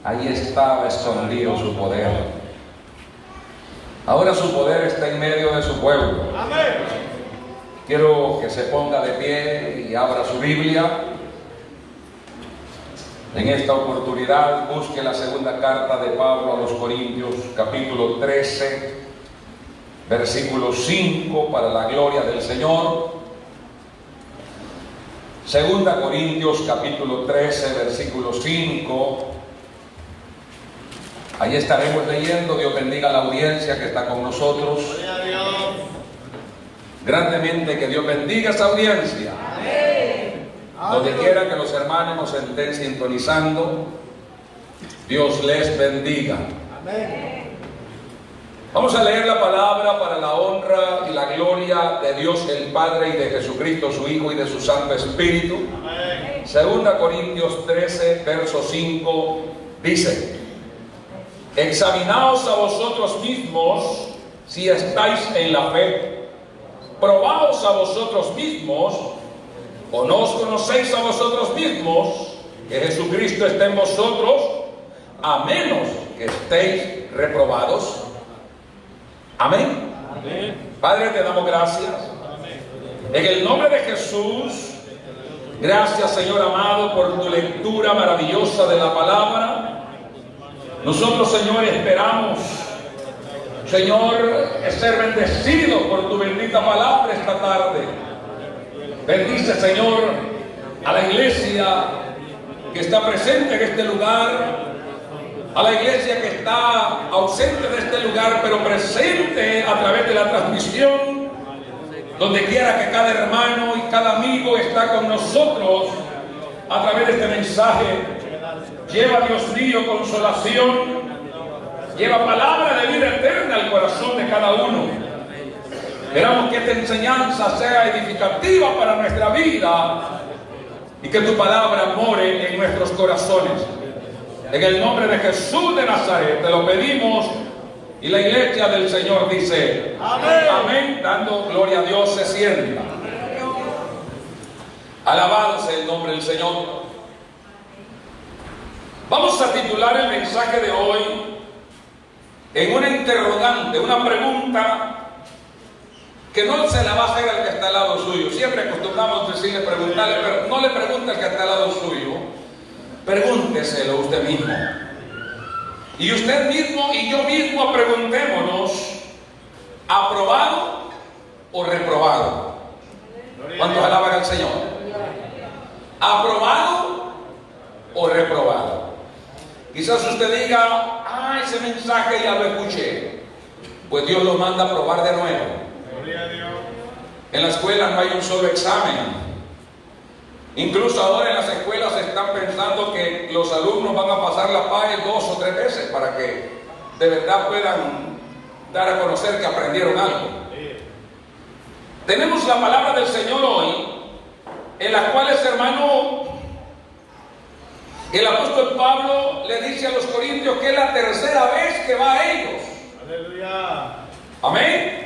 ahí estaba escondido su poder. Ahora su poder está en medio de su pueblo. Amén. Quiero que se ponga de pie y abra su Biblia. En esta oportunidad busque la segunda carta de Pablo a los Corintios, capítulo 13, versículo 5, para la gloria del Señor. Segunda Corintios, capítulo 13, versículo 5. Ahí estaremos leyendo. Dios bendiga a la audiencia que está con nosotros. Gloria a Dios. Grandemente que Dios bendiga a esa audiencia. Amén. Donde quiera que los hermanos nos estén sintonizando, Dios les bendiga. Amén. Vamos a leer la palabra para la honra y la gloria de Dios el Padre y de Jesucristo su Hijo y de su Santo Espíritu. Amén. Segunda Corintios 13, verso 5 dice: examinaos a vosotros mismos si estáis en la fe. Probaos a vosotros mismos, o no os conocéis a vosotros mismos que Jesucristo está en vosotros, a menos que estéis reprobados. Amén. Amén. Padre, te damos gracias. En el nombre de Jesús, gracias, Señor amado, por tu lectura maravillosa de la palabra. Nosotros, Señor, esperamos, Señor, ser bendecidos por tu bendita palabra esta tarde. Bendice, Señor, a la iglesia que está presente en este lugar, a la iglesia que está ausente de este lugar, pero presente a través de la transmisión, donde quiera que cada hermano y cada amigo está con nosotros a través de este mensaje. Lleva, Dios mío, consolación, lleva palabra de vida eterna al corazón de cada uno. Esperamos que esta enseñanza sea edificativa para nuestra vida y que tu palabra more en nuestros corazones. En el nombre de Jesús de Nazaret te lo pedimos, y la iglesia del Señor dice Amén. Amén, dando gloria a Dios. Se sienta. Alabado sea el nombre del Señor. Vamos a titular el mensaje de hoy en una interrogante, una pregunta que no se la va a hacer al que está al lado suyo. Siempre acostumbramos decirle, preguntarle, pero no le pregunte al que está al lado suyo. Pregúnteselo usted mismo. Y usted mismo y yo mismo preguntémonos: ¿aprobado o reprobado? ¿Cuántos alaban al Señor? ¿Aprobado o reprobado? Quizás usted diga: ese mensaje ya lo escuché. Pues Dios lo manda a probar de nuevo. Gloria a Dios. En la escuela no hay un solo examen. Incluso ahora en las escuelas están pensando que los alumnos van a pasar la PAE 2 o 3 veces para que de verdad puedan dar a conocer que aprendieron algo. Tenemos la palabra del Señor hoy, en la cual, hermano, el apóstol Pablo le dice a los corintios que es la tercera vez que va a ellos. Aleluya. Amén.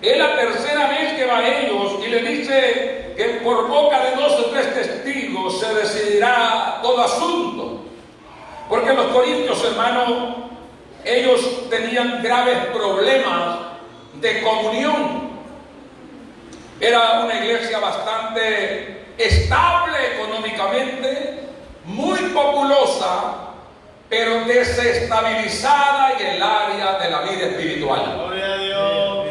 Es la tercera vez que va a ellos y le dice que por boca de 2 o 3 testigos se decidirá todo asunto. Porque los corintios, hermano, ellos tenían graves problemas de comunión. Era una iglesia bastante estable económicamente, muy populosa, pero desestabilizada en el área de la vida espiritual. Gloria a Dios.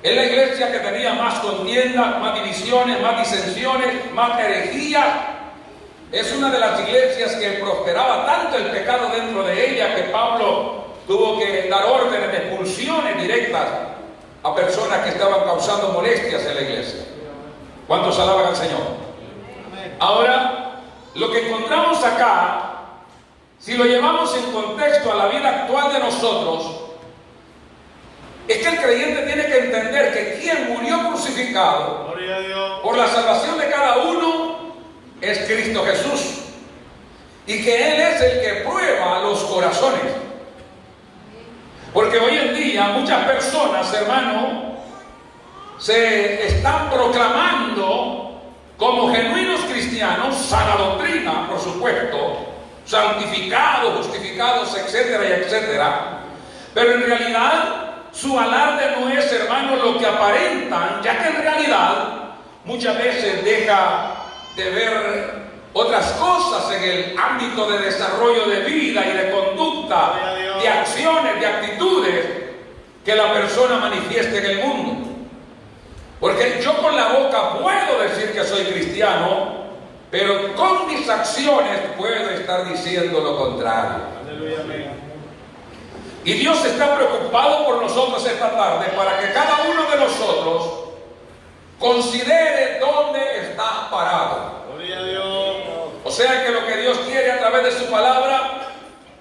Es la iglesia que tenía más contiendas, más divisiones, más disensiones, más herejías. Es una de las iglesias que prosperaba tanto el pecado dentro de ella que Pablo tuvo que dar órdenes de expulsiones directas a personas que estaban causando molestias en la iglesia. ¿Cuántos alaban al Señor? Ahora, lo que encontramos acá, si lo llevamos en contexto a la vida actual de nosotros, es que el creyente tiene que entender que quien murió crucificado Gloria a Dios. por la salvación de cada uno es Cristo Jesús, y que Él es el que prueba los corazones. Porque hoy en día muchas personas, hermano, se están proclamando como genuinos cristianos, sana doctrina, por supuesto, santificados, justificados, etcétera y etcétera. Pero en realidad su alarde no es, hermano, lo que aparentan, ya que en realidad muchas veces deja de ver otras cosas en el ámbito de desarrollo de vida y de conducta, de acciones, de actitudes que la persona manifieste en el mundo. Porque yo con la boca puedo decir que soy cristiano, pero con mis acciones puedo estar diciendo lo contrario. Aleluya, amén. Y Dios está preocupado por nosotros esta tarde para que cada uno de nosotros considere dónde está parado. Gloria a Dios. O sea que lo que Dios quiere a través de su palabra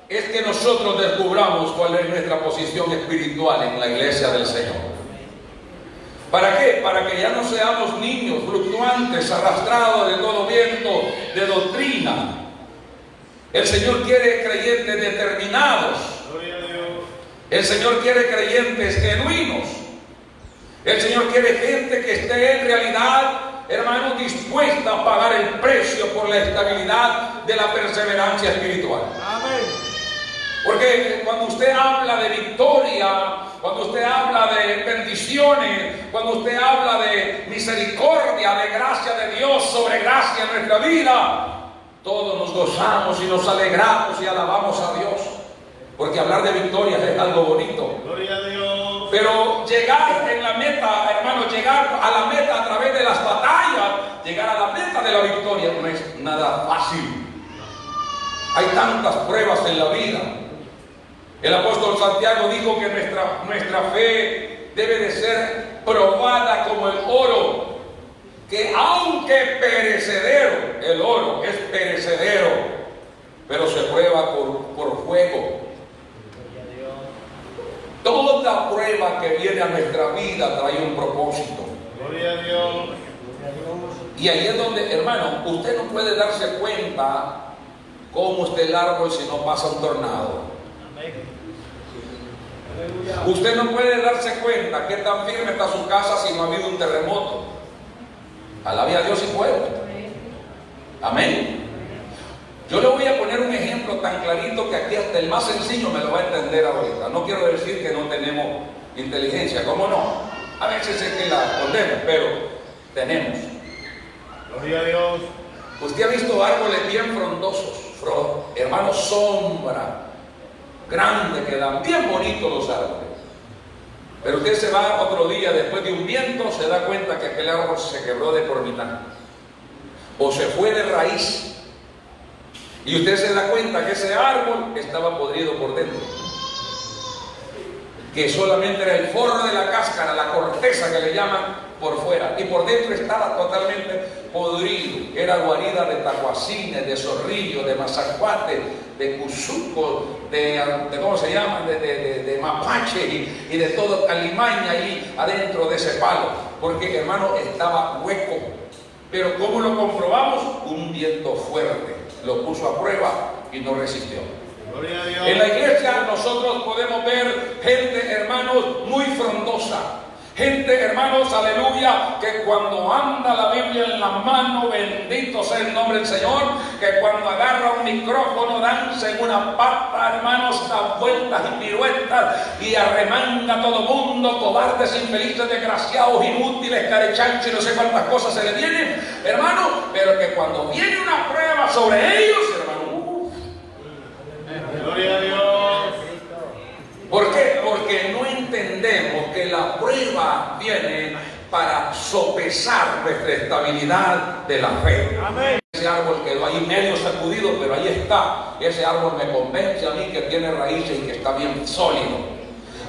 es que nosotros descubramos cuál es nuestra posición espiritual en la iglesia del Señor. ¿Para qué? Para que ya no seamos niños fluctuantes, arrastrados de todo viento de doctrina. El Señor quiere creyentes determinados. Gloria a Dios. El Señor quiere creyentes genuinos. El Señor quiere gente que esté en realidad, hermano, dispuesta a pagar el precio por la estabilidad de la perseverancia espiritual. Amén. Porque cuando usted habla de victoria, cuando usted habla de bendiciones, cuando usted habla de misericordia, de gracia de Dios sobre gracia en nuestra vida, todos nos gozamos y nos alegramos y alabamos a Dios. Porque hablar de victoria es algo bonito. Gloria a Dios. Pero llegar en la meta, hermano, llegar a la meta a través de las batallas, llegar a la meta de la victoria no es nada fácil. Hay tantas pruebas en la vida. El apóstol Santiago dijo que nuestra fe debe de ser probada como el oro, que aunque perecedero, el oro es perecedero, pero se prueba por fuego. Toda prueba que viene a nuestra vida trae un propósito. Gloria a Dios. Y ahí es donde, hermano, usted no puede darse cuenta cómo está el árbol si no pasa un tornado. Usted no puede darse cuenta qué tan firme está su casa si no ha habido un terremoto. Alabe a Dios y puedo. Amén. Yo le voy a poner un ejemplo tan clarito que aquí hasta el más sencillo me lo va a entender ahorita. No quiero decir que no tenemos inteligencia, ¿cómo no? A veces es que la escondemos, pero tenemos. Gloria a Dios. Usted ha visto árboles bien frondosos, hermano, sombra grande que dan, bien bonitos los árboles. Pero usted se va otro día después de un viento, se da cuenta que aquel árbol se quebró de por mitad o se fue de raíz, y usted se da cuenta que ese árbol estaba podrido por dentro, que solamente era el forro de la cáscara, la corteza que le llaman, por fuera, y por dentro estaba totalmente podrido. Era guarida de tacuacines, de zorrillo, de mazacuate, de cuzuco, de ¿cómo se llama? De mapache y de todo calimaña ahí adentro de ese palo, porque, hermano, estaba hueco. Pero ¿cómo lo comprobamos? Un viento fuerte lo puso a prueba y no resistió. Gloria a Dios. En la iglesia nosotros podemos ver gente, hermanos, muy frondosa. Gente, hermanos, aleluya, que cuando anda la Biblia en la mano, bendito sea el nombre del Señor, que cuando agarra un micrófono danza en una pata, hermanos, da vueltas y piruetas y arremanga a todo mundo, cobardes, infelices, desgraciados, inútiles, carechanchos y no sé cuántas cosas se le vienen, hermano, pero que cuando viene una prueba sobre ellos, hermano, Gloria a Dios. ¿por qué? Porque no entendemos que la prueba viene para sopesar nuestra estabilidad de la fe. Amén. Ese árbol quedó ahí medio sacudido, pero ahí está. Ese árbol me convence a mí que tiene raíces y que está bien sólido.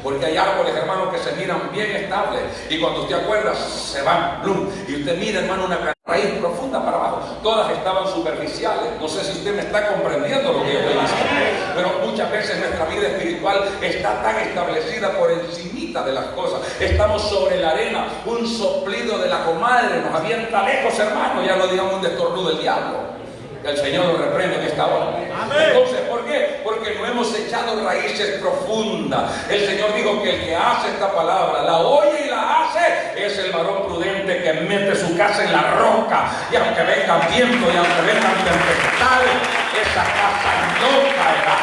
Porque hay árboles, hermano, que se miran bien estables y cuando usted acuerda se van, blum, y usted mira, hermano, una raíz profunda para abajo. Todas estaban superficiales. No sé si usted me está comprendiendo lo que yo estoy diciendo, pero muchas veces nuestra vida espiritual está tan establecida por encimita de las cosas. Estamos sobre la arena, un soplido de la comadre nos avienta lejos, hermano, ya no digamos un destornudo del diablo. Que el Señor lo reprenda en esta hora. Amén. Entonces, ¿por qué? Porque no hemos echado raíces profundas. El Señor dijo que el que hace esta palabra, la oye y la hace, es el varón prudente que mete su casa en la roca. Y aunque vengan viento y aunque vengan tempestades, esa casa no caerá.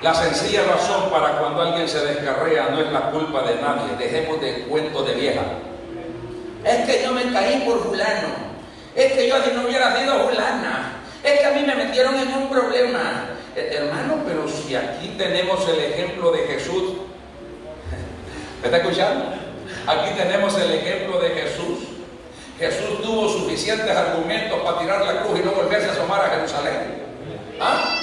La sencilla razón para cuando alguien se descarrea no es la culpa de nadie. Dejemos de cuentos de vieja. Es que yo me caí por fulano. Es que yo si no hubiera sido fulana. Es que a mí me metieron en un problema. Hermano, pero si aquí tenemos el ejemplo de Jesús. ¿Me está escuchando? Aquí tenemos el ejemplo de Jesús. Jesús tuvo suficientes argumentos para tirar la cruz y no volverse a asomar a Jerusalén. ¿Ah?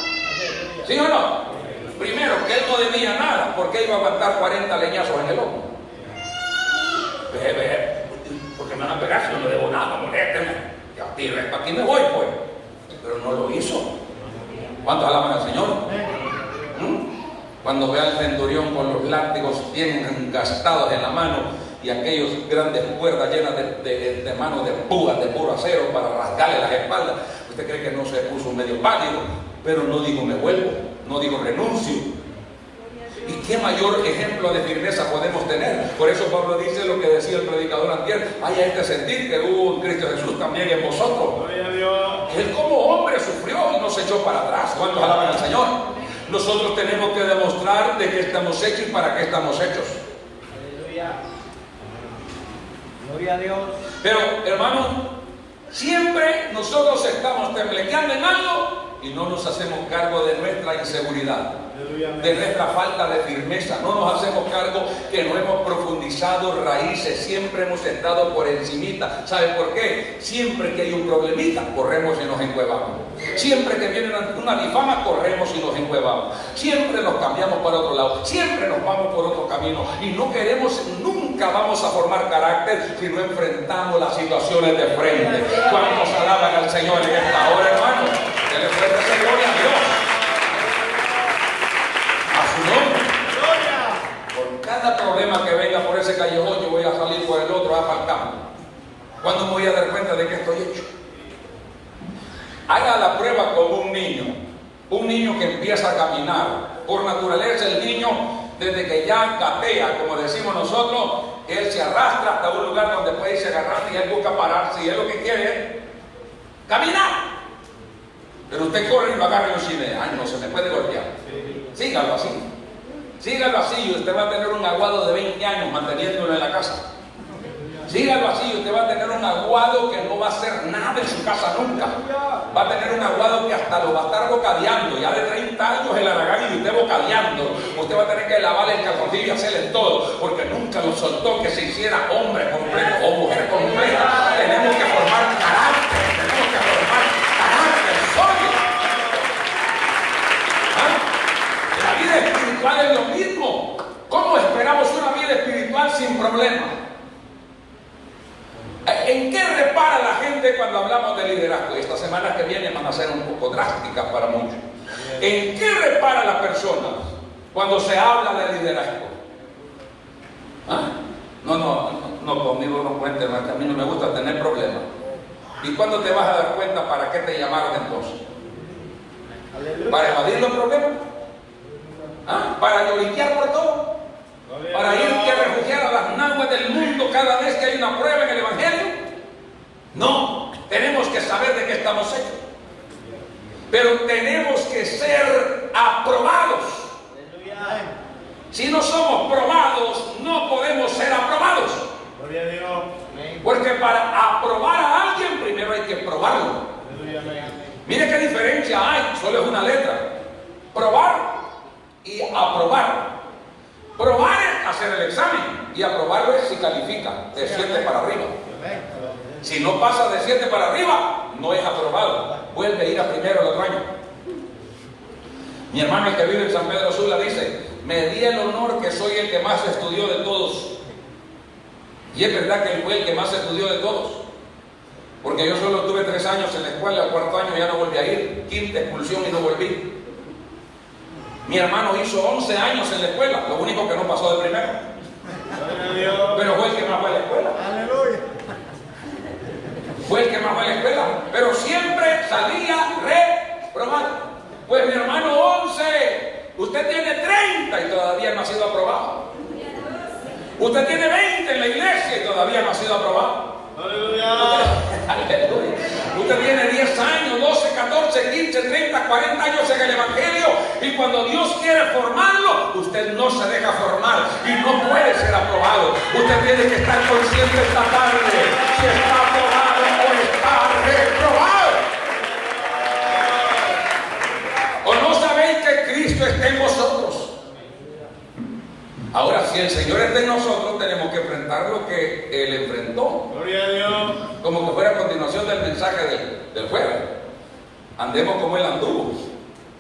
¿Sí o no? Primero, que él no debía nada, porque iba a aguantar 40 leñazos en el lomo. Porque me van a pegar si yo no debo nada, moléstenme. Ya tire, para aquí me voy, pues. Pero no lo hizo. ¿Cuántos alaban al Señor? Cuando ve al centurión con los látigos bien engastados en la mano y aquellos grandes cuerdas llenas de manos de púas, de puro acero para rasgarle las espaldas, usted cree que no se puso medio pálido, pero no digo me vuelvo, no digo renuncio. ¿Y qué mayor ejemplo de firmeza podemos tener? Por eso Pablo dice lo que decía el predicador antier: haya este sentir que hubo en Cristo Jesús también en vosotros. Gloria a Dios. Él como hombre sufrió y no se echó para atrás. ¿Cuántos alaban al Señor? Nosotros tenemos que demostrar de qué estamos hechos y para qué estamos hechos. Aleluya. Gloria a Dios. Pero, hermanos, siempre nosotros estamos temblequeando en algo y no nos hacemos cargo de nuestra inseguridad, de nuestra falta de firmeza. No nos hacemos cargo que no hemos profundizado raíces, siempre hemos estado por encimita. ¿Sabe por qué? Siempre que hay un problemita, corremos y nos encuevamos. Siempre que viene una difama, corremos y nos encuevamos. Siempre nos cambiamos para otro lado, siempre nos vamos por otro camino y no queremos, nunca vamos a formar carácter si no enfrentamos las situaciones de frente. ¿Cuántos alaban al Señor en esta hora, hermano? Que le fuerte esa gloria a Dios, a su nombre. Por cada problema que venga por ese callejón, yo voy a salir por el otro, a faltar. ¿Cuándo me voy a dar cuenta de que estoy hecho? Haga la prueba con un niño que empieza a caminar. Por naturaleza, el niño, desde que ya gatea, como decimos nosotros, él se arrastra hasta un lugar donde puede irse agarrando y él busca pararse, y él lo que quiere es caminar. Pero usted corre y lo agarra y lo cine. Ay, no se me puede golpear. Sígalo así. Sígalo así y usted va a tener un aguado de 20 años manteniéndolo en la casa. Sígalo así y usted va a tener un aguado que no va a hacer nada en su casa nunca. Va a tener un aguado que hasta lo va a estar bocadeando. Ya de 30 años el aragán y usted bocadeando. Usted va a tener que lavarle el calzoncillo y hacerle todo, porque nunca lo soltó que se hiciera hombre completo o mujer completa. Tenemos que formar carácter. Tenemos que formar carácter sólido. La vida espiritual es lo mismo. ¿Cómo esperamos una vida espiritual sin problemas? ¿En qué repara la gente cuando hablamos de liderazgo? Estas semanas que vienen van a ser un poco drásticas para muchos. ¿En qué repara la persona cuando se habla de liderazgo? No, conmigo no cuente más, que a mí no me gusta tener problemas. ¿Y cuándo te vas a dar cuenta para qué te llamaron entonces? ¿Para evadir los problemas? ¿Para lloriquear por todo? ¿Para irte a refugiar a las naguas del mundo cada vez que hay una prueba en el Evangelio? No, tenemos que saber de qué estamos hechos. Pero tenemos que ser aprobados. Si no somos probados, no podemos ser aprobados. Gloria a Dios. Porque para aprobar a alguien, primero hay que probarlo. Mire qué diferencia hay, solo es una letra. Probar y aprobar. Probar es hacer el examen y aprobarlo es si califica de 7 para arriba. Si no pasa de 7 para arriba, no es aprobado. Vuelve a ir a primero el otro año. Mi hermano, el que vive en San Pedro Sula, dice: me di el honor que soy el que más estudió de todos. Y es verdad que él fue el que más estudió de todos, porque yo solo tuve 3 años en la escuela, el cuarto año ya no volví a ir, quinta expulsión y no volví. Mi hermano hizo 11 años en la escuela, lo único que no pasó de primero. Pero fue el que más fue a la escuela. Aleluya. Fue el que más fue a la escuela, pero siempre salía reprobado. Pues mi hermano 11, usted tiene 30 y todavía no ha sido aprobado. Usted tiene 20 en la iglesia y todavía no ha sido aprobado. Aleluya. Aleluya. Usted tiene 10 años, 12, 14, 15, 30, 40 años en el Evangelio, y cuando Dios quiere formarlo, usted no se deja formar y no puede ser aprobado. Usted tiene que estar consciente esta tarde si está aprobado o está reprobado. ¿O no sabéis que Cristo está en vosotros? Ahora, si el Señor está en nosotros, tenemos que enfrentar lo que Él enfrentó. Gloria a Dios. Como que fuera a continuación del mensaje del jueves. Andemos como Él anduvo.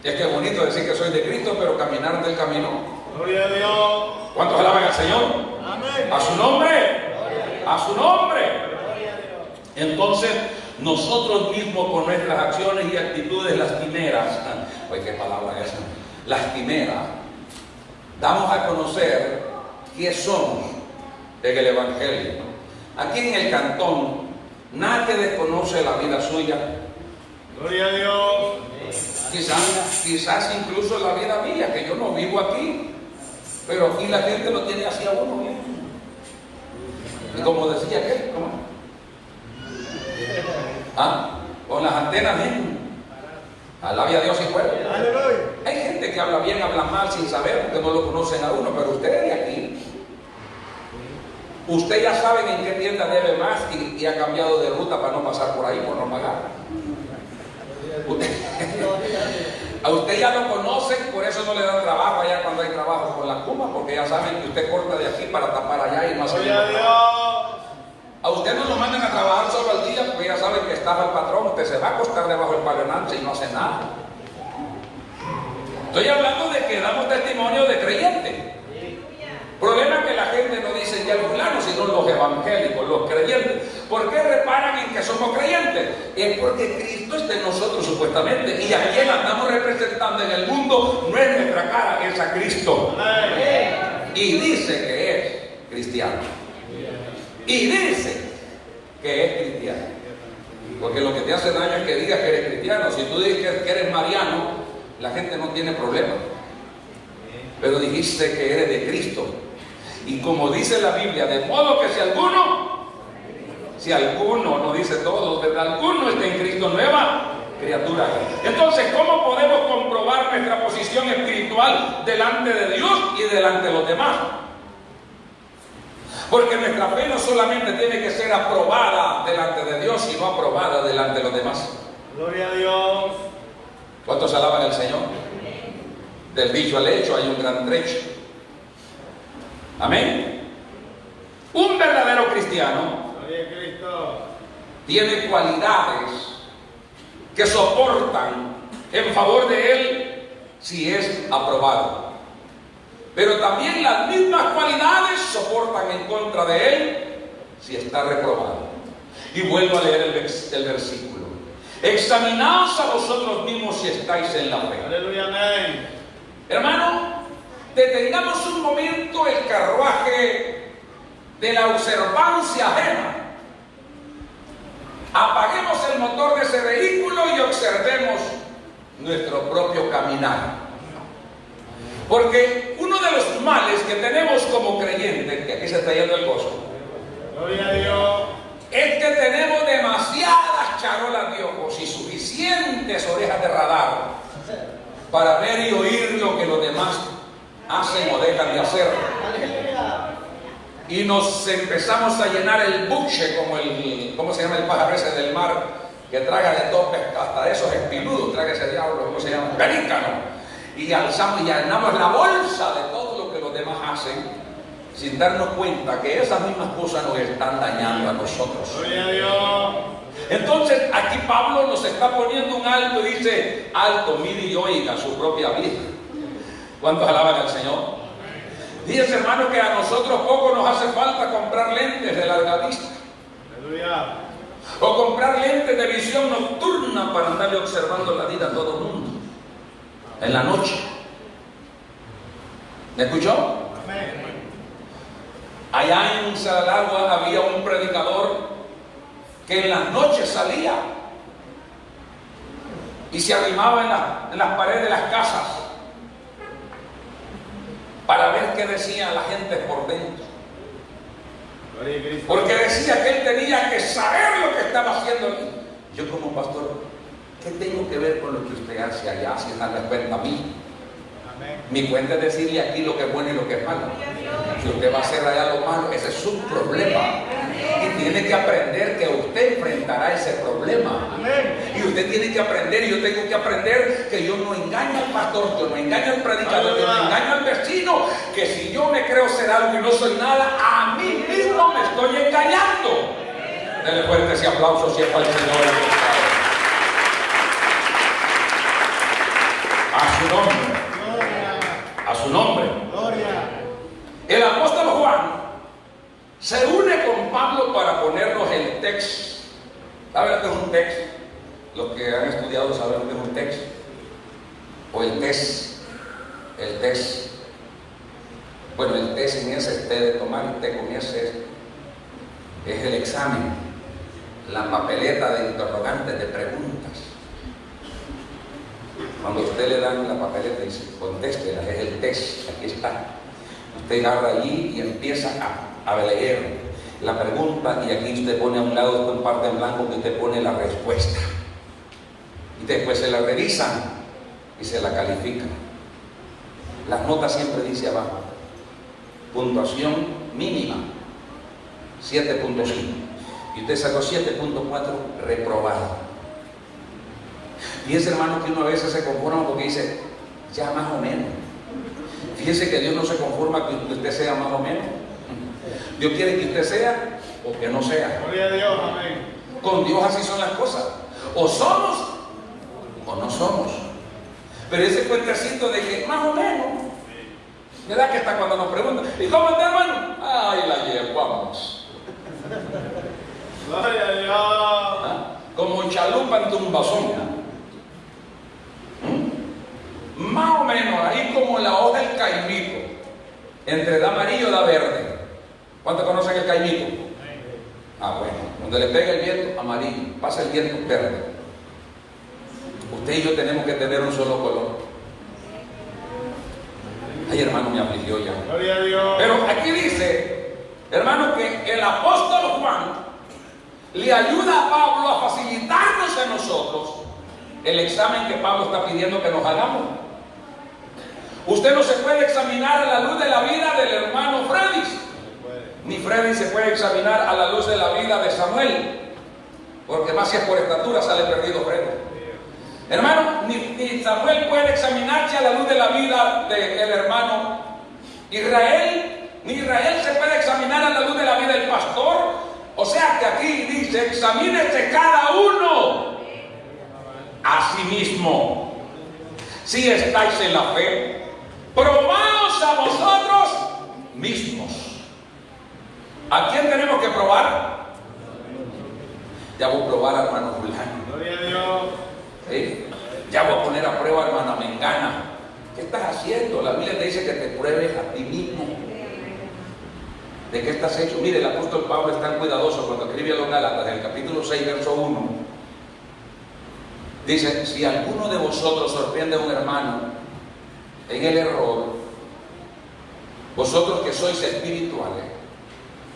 Es que es bonito decir que soy de Cristo, pero caminar del camino. Gloria a Dios. ¿Cuántos alaban al Señor? Amén. A su nombre. A su nombre. Entonces, nosotros mismos con nuestras acciones y actitudes lastimeras, oye, qué palabra es esa, lastimeras, damos a conocer quién somos en el Evangelio. Aquí en el cantón, nadie desconoce la vida suya. Gloria a Dios. Quizás incluso la vida mía, que yo no vivo aquí, pero aquí la gente lo tiene así a uno bien. Y como decía aquel, ¿cómo? Con las antenas bien. Alabe a Dios y fuera. Aleluya. Hay gente que habla bien, habla mal sin saber, porque no lo conocen a uno, pero usted es de aquí. Usted ya sabe en qué tienda debe más y ha cambiado de ruta para no pasar por ahí, por no pagar. A usted ya lo conocen, por eso no le dan trabajo allá cuando hay trabajo con la Cuma, porque ya saben que usted corta de aquí para tapar allá y más allá. Gloria a Dios. A usted no lo mandan a trabajar solo al día, porque ya saben que estaba el patrón, usted se va a acostar debajo del palenanche y no hace nada. Estoy hablando de que damos testimonio de creyentes. Problema es que la gente no dice ya los planos, sino los evangélicos, los creyentes. ¿Por qué reparan en que somos creyentes? Es porque Cristo está en nosotros supuestamente, y a quien andamos representando en el mundo no es nuestra cara, es a Cristo. Y dice que es cristiano. Y dice que es cristiano. Porque lo que te hace daño es que digas que eres cristiano. Si tú dices que eres mariano, la gente no tiene problema. Pero dijiste que eres de Cristo. Y como dice la Biblia, de modo que si alguno, no dice todo, pero alguno está en Cristo, nueva criatura. Entonces, ¿cómo podemos comprobar nuestra posición espiritual delante de Dios y delante de los demás? Porque nuestra fe no solamente tiene que ser aprobada delante de Dios, sino aprobada delante de los demás. Gloria a Dios. ¿Cuántos alaban al Señor? Del dicho al hecho hay un gran trecho. Amén. Un verdadero cristiano Gloria a Cristo. tiene cualidades que soportan en favor de él si es aprobado. Pero también las mismas cualidades soportan en contra de él si está reprobado. Y vuelvo a leer el versículo. Examinaos a vosotros mismos si estáis en la fe. Aleluya, amén. Hermano, detengamos un momento el carruaje de la observancia ajena. Apaguemos el motor de ese vehículo y observemos nuestro propio caminar. Porque uno de los males que tenemos como creyentes, que aquí se está yendo el gozo, Gloria a Dios. es que tenemos demasiadas charolas de ojos y suficientes orejas de radar para ver y oír lo que los demás hacen o dejan de hacer. Y nos empezamos a llenar el buche como ¿cómo se llama el pájaro ese del mar? Que traga de todo, hasta de esos espinudos, traga ese diablo, ¿cómo se llama? Pelícano. Y alzamos y llenamos la bolsa de todo lo que los demás hacen, sin darnos cuenta que esas mismas cosas nos están dañando a nosotros. Gloria a Dios. Entonces aquí Pablo nos está poniendo un alto y dice: alto, mire y oiga su propia vida. ¿Cuántos alaban al Señor? Dice, hermano, que a nosotros poco nos hace falta comprar lentes de larga vista, Aleluya. o comprar lentes de visión nocturna para andarle observando la vida a todo el mundo en la noche. ¿Me escuchó? Amén. Allá en Saralagua había un predicador que en las noches salía y se arrimaba en las paredes de las casas para ver qué decía la gente por dentro. Gloria a Cristo. Porque decía que él tenía que saber lo que estaba haciendo allí. Yo como pastor, ¿qué tengo que ver con lo que usted hace allá si no me cuenta a mí? Amén. Mi cuenta es decirle aquí lo que es bueno y lo que es malo. Si usted va a hacer allá lo malo, ese es su problema. Y tiene que aprender que usted enfrentará ese problema. Y usted tiene que aprender, y yo tengo que aprender que yo no engaño al pastor, yo no engaño al predicador, yo no engaño al vecino, que si yo me creo ser algo y no soy nada, a mí mismo me estoy engañando. Denle fuerte ese aplauso siempre al Señor. A su nombre. Gloria. A su nombre. Gloria. El apóstol Juan se une con Pablo para ponernos el texto. ¿Saben lo que es un texto? Los que han estudiado saben lo que es un texto. O el test. El test. Bueno, el test en ese es té de tomar, y té con ese es el examen. La papeleta de interrogantes, de preguntas. Cuando a usted le dan la papeleta y dice, contéstela, es el test, aquí está. Usted agarra allí y empieza a leer la pregunta, y aquí usted pone a un lado en parte en blanco que usted pone la respuesta. Y después se la revisan y se la califican. Las notas siempre dice abajo, puntuación mínima, 7.5. Y usted sacó 7.4, reprobado. Y ese hermano que uno a veces se conforma porque dice, ya más o menos. Fíjese que Dios no se conforma que usted sea más o menos. Dios quiere que usted sea o que no sea. Gloria a Dios. Amén. Con Dios así son las cosas. O somos o no somos. Pero ese cuentecito de que más o menos, ¿verdad? Que está cuando nos preguntan, ¿y cómo está, hermano? Ay, la llevamos. Gloria a Dios. ¿Ah? Como chalupa en tumbazón. Más o menos, ahí como la hoja del caimito. Entre da amarillo da verde. ¿Cuántos conocen el caimito? Ah, bueno. Donde le pega el viento, amarillo. Pasa el viento, verde. Usted y yo tenemos que tener un solo color. Ay, hermano, me afligió ya. Gloria a Dios. Pero aquí dice, hermano, que el apóstol Juan le ayuda a Pablo a facilitarnos a nosotros el examen que Pablo está pidiendo que nos hagamos. Usted no se puede examinar a la luz de la vida del hermano Freddy, ni Freddy se puede examinar a la luz de la vida de Samuel, porque más si es por estatura sale perdido Freddy. Hermano, ni Samuel puede examinarse a la luz de la vida del hermano Israel, ni Israel se puede examinar a la luz de la vida del pastor. O sea que aquí dice, examínese cada uno a sí mismo. Si estáis en la fe, probaos a vosotros mismos. ¿A quién tenemos que probar? Ya voy a probar a hermano Julián. Gloria a Dios. ¿Sí? Ya voy a poner a prueba a hermana Mengana. ¿Qué estás haciendo? La Biblia te dice que te pruebes a ti mismo. ¿De qué estás hecho? Mire, el apóstol Pablo es tan cuidadoso cuando escribe a los Gálatas, en el capítulo 6, verso 1. Dice, si alguno de vosotros sorprende a un hermano en el error, vosotros que sois espirituales,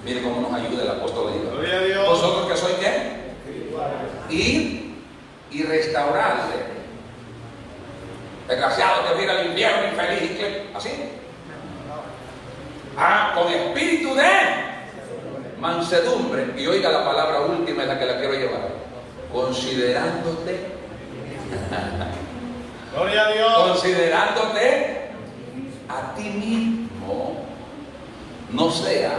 mire cómo nos ayuda el apóstol. Gloria a Dios. Vosotros que sois ¿qué? Y restaurarle. Desgraciado que viene al infierno, infeliz, ¿qué? ¿Así? Con espíritu de mansedumbre. Y oiga, la palabra última es la que la quiero llevar. Considerándote. Gloria a Dios. Considerándote a ti mismo. No sea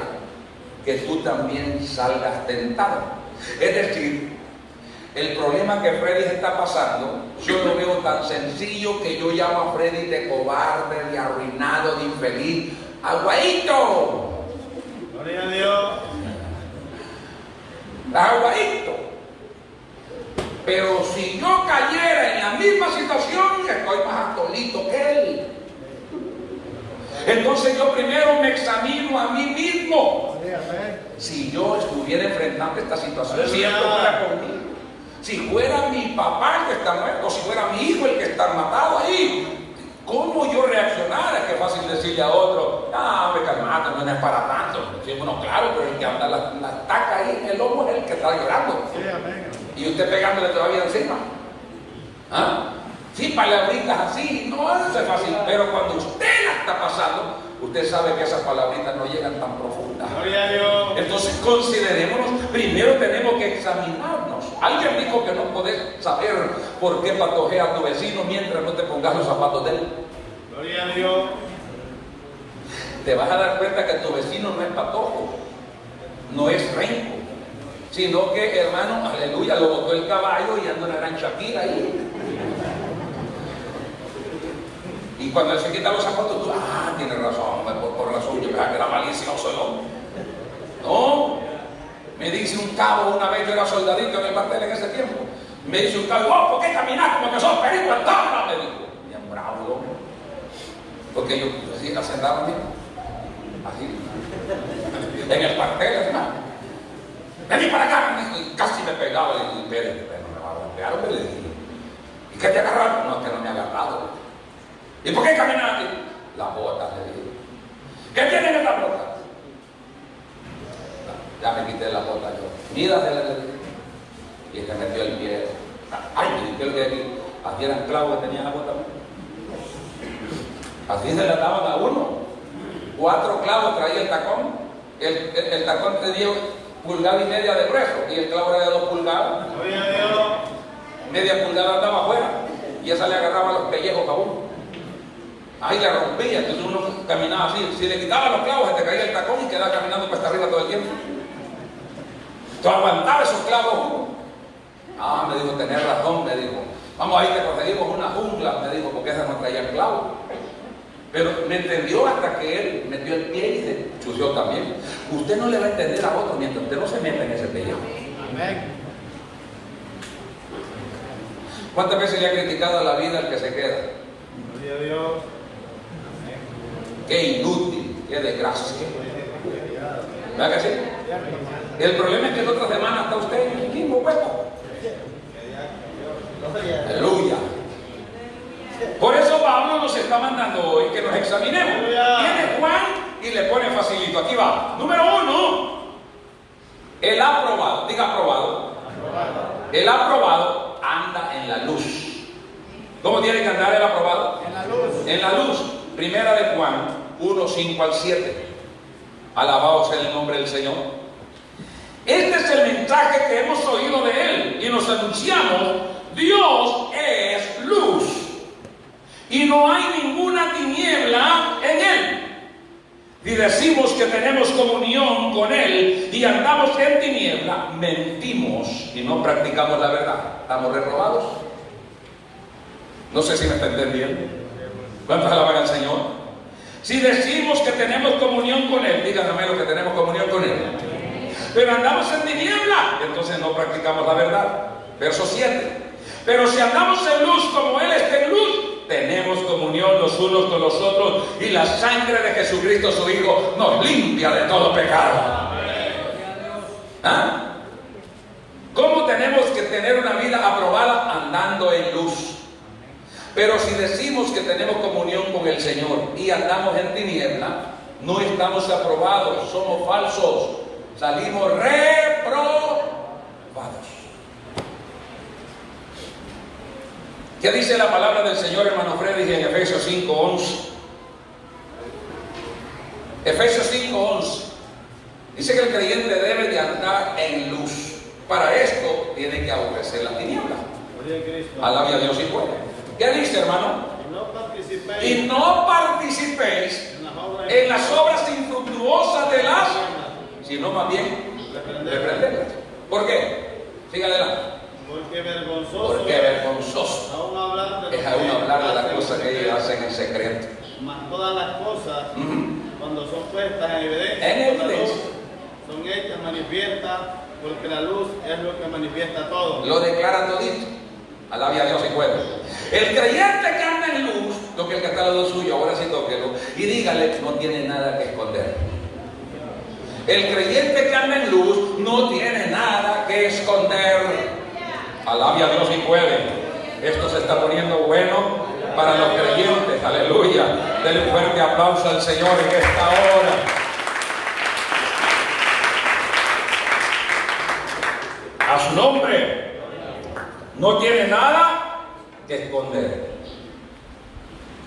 que tú también salgas tentado. Es decir, el problema que Freddy está pasando, yo lo veo tan sencillo que yo llamo a Freddy de cobarde, de arruinado, de infeliz. ¡Aguadito! Gloria a Dios. ¡Aguadito! Pero si yo cayera en la misma situación, estoy más atolito que él. Entonces yo primero me examino a mí mismo. Si yo estuviera enfrentando esta situación, si esto fuera conmigo, si fuera mi papá el que está muerto, si fuera mi hijo el que está matado ahí, ¿cómo yo reaccionara? Es que es fácil decirle a otro, me calmate, no es para tanto. Sí, bueno, claro, pero el que anda la taca ahí en el lomo es el que está llorando. Sí, amén. Y usted pegándole todavía encima. ¿Ah? Sí, palabritas así, no es fácil. Pero cuando usted la está pasando, usted sabe que esas palabritas no llegan tan profundas. Gloria a Dios. Entonces considerémonos, primero tenemos que examinarnos. Alguien dijo que no podés saber por qué patojea a tu vecino mientras no te pongas los zapatos de él. Gloria a Dios. Te vas a dar cuenta que tu vecino no es patojo, no es renco, sino que, hermano, aleluya, lo botó el caballo y anda una gran Shakira ahí. Y cuando él se quita los zapatos, tú, tiene razón, por razón, yo pensaba que era malicioso, no, me dice un cabo una vez, yo era soldadito en el cuartel en ese tiempo, me dice un cabo, ¿por qué caminas como que sos perico en tabla? Me dijo, bien bravo, porque yo así, asentaba bien, así, en el cuartel, hermano, vení para acá, me dijo, y casi me pegaba, le dije, pero no me va a golpear, me le dije, ¿y qué te agarraron? No, que no me ha agarrado. ¿Y por qué caminaste? Las botas, le dije. ¿Qué tienen estas botas? Ya me quité las botas yo. Mídasela, le dije. Y es que metió el pie. Ay, me dijo el de aquí. Así eran clavos que tenían la bota. Así se le daban a uno. 4 clavos traía el tacón. El tacón tenía 1,5 pulgadas de grueso. Y el clavo era de 2 pulgadas. Gloria a Dios. Media pulgada andaba afuera. Y esa le agarraba los pellejos a uno. Ahí la rompía, entonces uno caminaba así. Si le quitaba los clavos, se te caía el tacón y quedaba caminando para arriba todo el tiempo. Tú aguantaba esos clavos uno. Me dijo, tenés razón, me dijo. Vamos, ahí te conseguimos una jungla, me dijo, porque esas no traían clavos. Pero me entendió hasta que él metió el pie y se chució también. Usted no le va a entender a otro mientras usted no se meta en ese pellejo. Amén. ¿Cuántas veces le ha criticado a la vida al que se queda? Gloria a Dios. Qué inútil, qué desgracia. ¿Verdad que sí? El problema es que la otra semana está usted en el mismo hueco. Aleluya. Por eso Pablo nos está mandando hoy que nos examinemos. Viene Juan y le pone facilito. Aquí va. Número 1. El aprobado. Diga aprobado. El aprobado anda en la luz. ¿Cómo tiene que andar el aprobado? En la luz. En la luz. Primera de Juan 1, 5 al 7. Alabado sea el nombre del Señor. Este es el mensaje que hemos oído de Él y nos anunciamos: Dios es luz y no hay ninguna tiniebla en Él. Y decimos que tenemos comunión con Él y andamos en tiniebla, mentimos y no practicamos la verdad. ¿Estamos reprobados? No sé si me está entendiendo. ¿Cuántos alaban al Señor? Si decimos que tenemos comunión con Él, díganme lo que tenemos comunión con Él, pero andamos en tiniebla, entonces no practicamos la verdad. Verso 7. Pero si andamos en luz como Él está en luz, tenemos comunión los unos con los otros y la sangre de Jesucristo su Hijo nos limpia de todo pecado. ¿Cómo tenemos que tener una vida aprobada? Andando en luz. Pero si decimos que tenemos comunión con el Señor y andamos en tiniebla, no estamos aprobados, somos falsos, salimos reprobados. ¿Qué dice la palabra del Señor, hermano Freddy, en Efesios 5:11? Efesios 5:11 dice que el creyente debe de andar en luz. Para esto tiene que aborrecer la tiniebla. Alabe a Dios y puede. ¿Qué dice, hermano? Y no participéis en las obras infructuosas de las, sino más bien reprenderlas. ¿Por qué? Siga adelante. Porque vergonzoso es aún hablar de las cosas que ellos hacen en secreto. Mas todas las cosas, cuando son puestas en evidencia, En evidencia, son hechas manifiestas, porque la luz es lo que manifiesta todo. Lo declara todito. Alabe a Dios y puede. El creyente que anda en luz, toque el que está al lado suyo, ahora sí tóquelo, y dígale, no tiene nada que esconder. El creyente que anda en luz no tiene nada que esconder. Alabe a Dios y puede. Esto se está poniendo bueno para los creyentes. Aleluya. Denle un fuerte aplauso al Señor en esta hora. A su nombre. no tiene nada que esconder.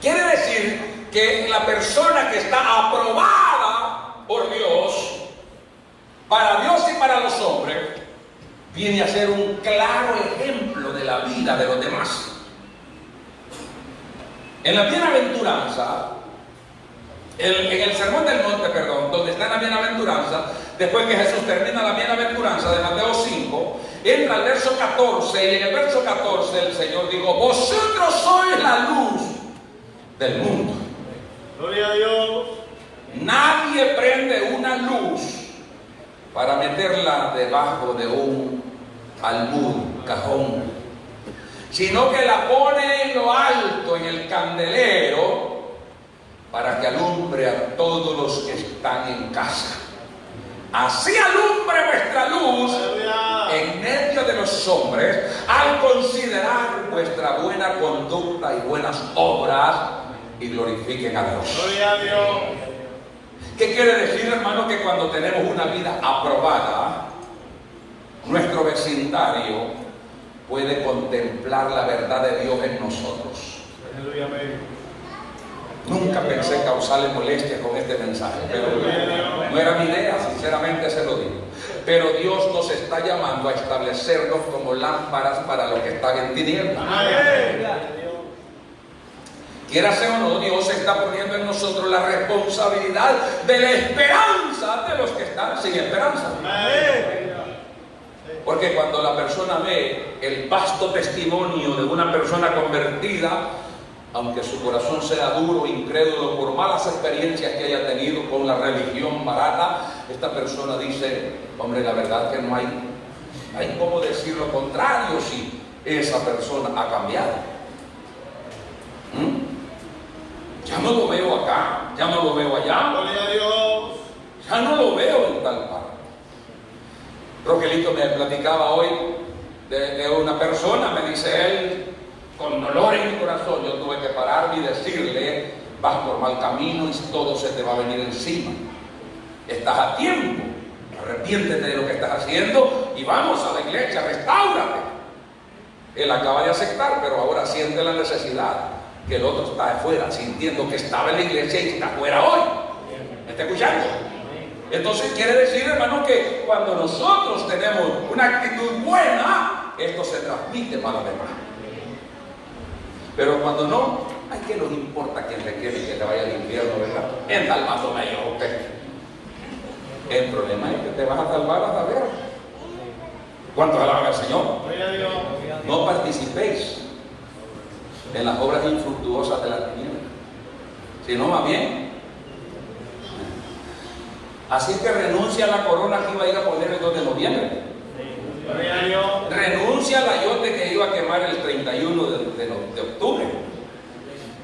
Quiere decir que la persona que está aprobada por Dios, para Dios y para los hombres, viene a ser un claro ejemplo de la vida de los demás. En la bienaventuranza, en el sermón del monte, donde está la bienaventuranza, después que Jesús termina la bienaventuranza de Mateo 5, entra al verso 14, y en el verso 14 el Señor dijo: vosotros sois la luz del mundo. Gloria a Dios. Nadie prende una luz para meterla debajo de un almud, cajón, sino que la pone en lo alto, en el candelero, para que alumbre a todos los que están en casa. Así alumbre vuestra luz en medio de los hombres, al considerar vuestra buena conducta y buenas obras, y glorifiquen a Dios. Gloria a Dios. ¿Qué quiere decir, hermano? Que cuando tenemos una vida aprobada, nuestro vecindario puede contemplar la verdad de Dios en nosotros. Aleluya, amén. Nunca pensé causarle molestia con este mensaje, pero no era mi idea, sinceramente se lo digo. Pero Dios nos está llamando a establecernos como lámparas para los que están en tinieblas. Quiérase o no, Dios está poniendo en nosotros la responsabilidad de la esperanza de los que están sin esperanza. Porque cuando la persona ve el vasto testimonio de una persona convertida, aunque su corazón sea duro, incrédulo, por malas experiencias que haya tenido con la religión barata, esta persona dice: hombre, la verdad que no hay cómo decir lo contrario si esa persona ha cambiado. Ya no lo veo acá, ya no lo veo allá, Gloria a Dios. ya no lo veo en tal parte. Rogelito me platicaba hoy de una persona, me dice él, con dolor en mi corazón, yo tuve que pararme y decirle: vas por mal camino y todo se te va a venir encima. Estás a tiempo, arrepiéntete de lo que estás haciendo y vamos a la iglesia, restáurate. Él acaba de aceptar, pero ahora siente la necesidad, que el otro está afuera, sintiendo que estaba en la iglesia y está afuera hoy. ¿Me está escuchando? Entonces quiere decir, hermano, que cuando nosotros tenemos una actitud buena, esto se transmite para los demás. Pero cuando no, ¿a qué nos importa quién le quiere que te vaya al infierno, verdad? En tal paso me llevo usted. El problema es que te vas a salvar a saber. ¿Cuántos alaban al Señor? Gloria a Dios. No participéis en las obras infructuosas de la tiniebla, sino más bien. Así que renuncia a la corona que iba a ir a poner el 2 de noviembre. Gloria a Dios. Renuncia al ayote que iba a quemar el 31 de octubre.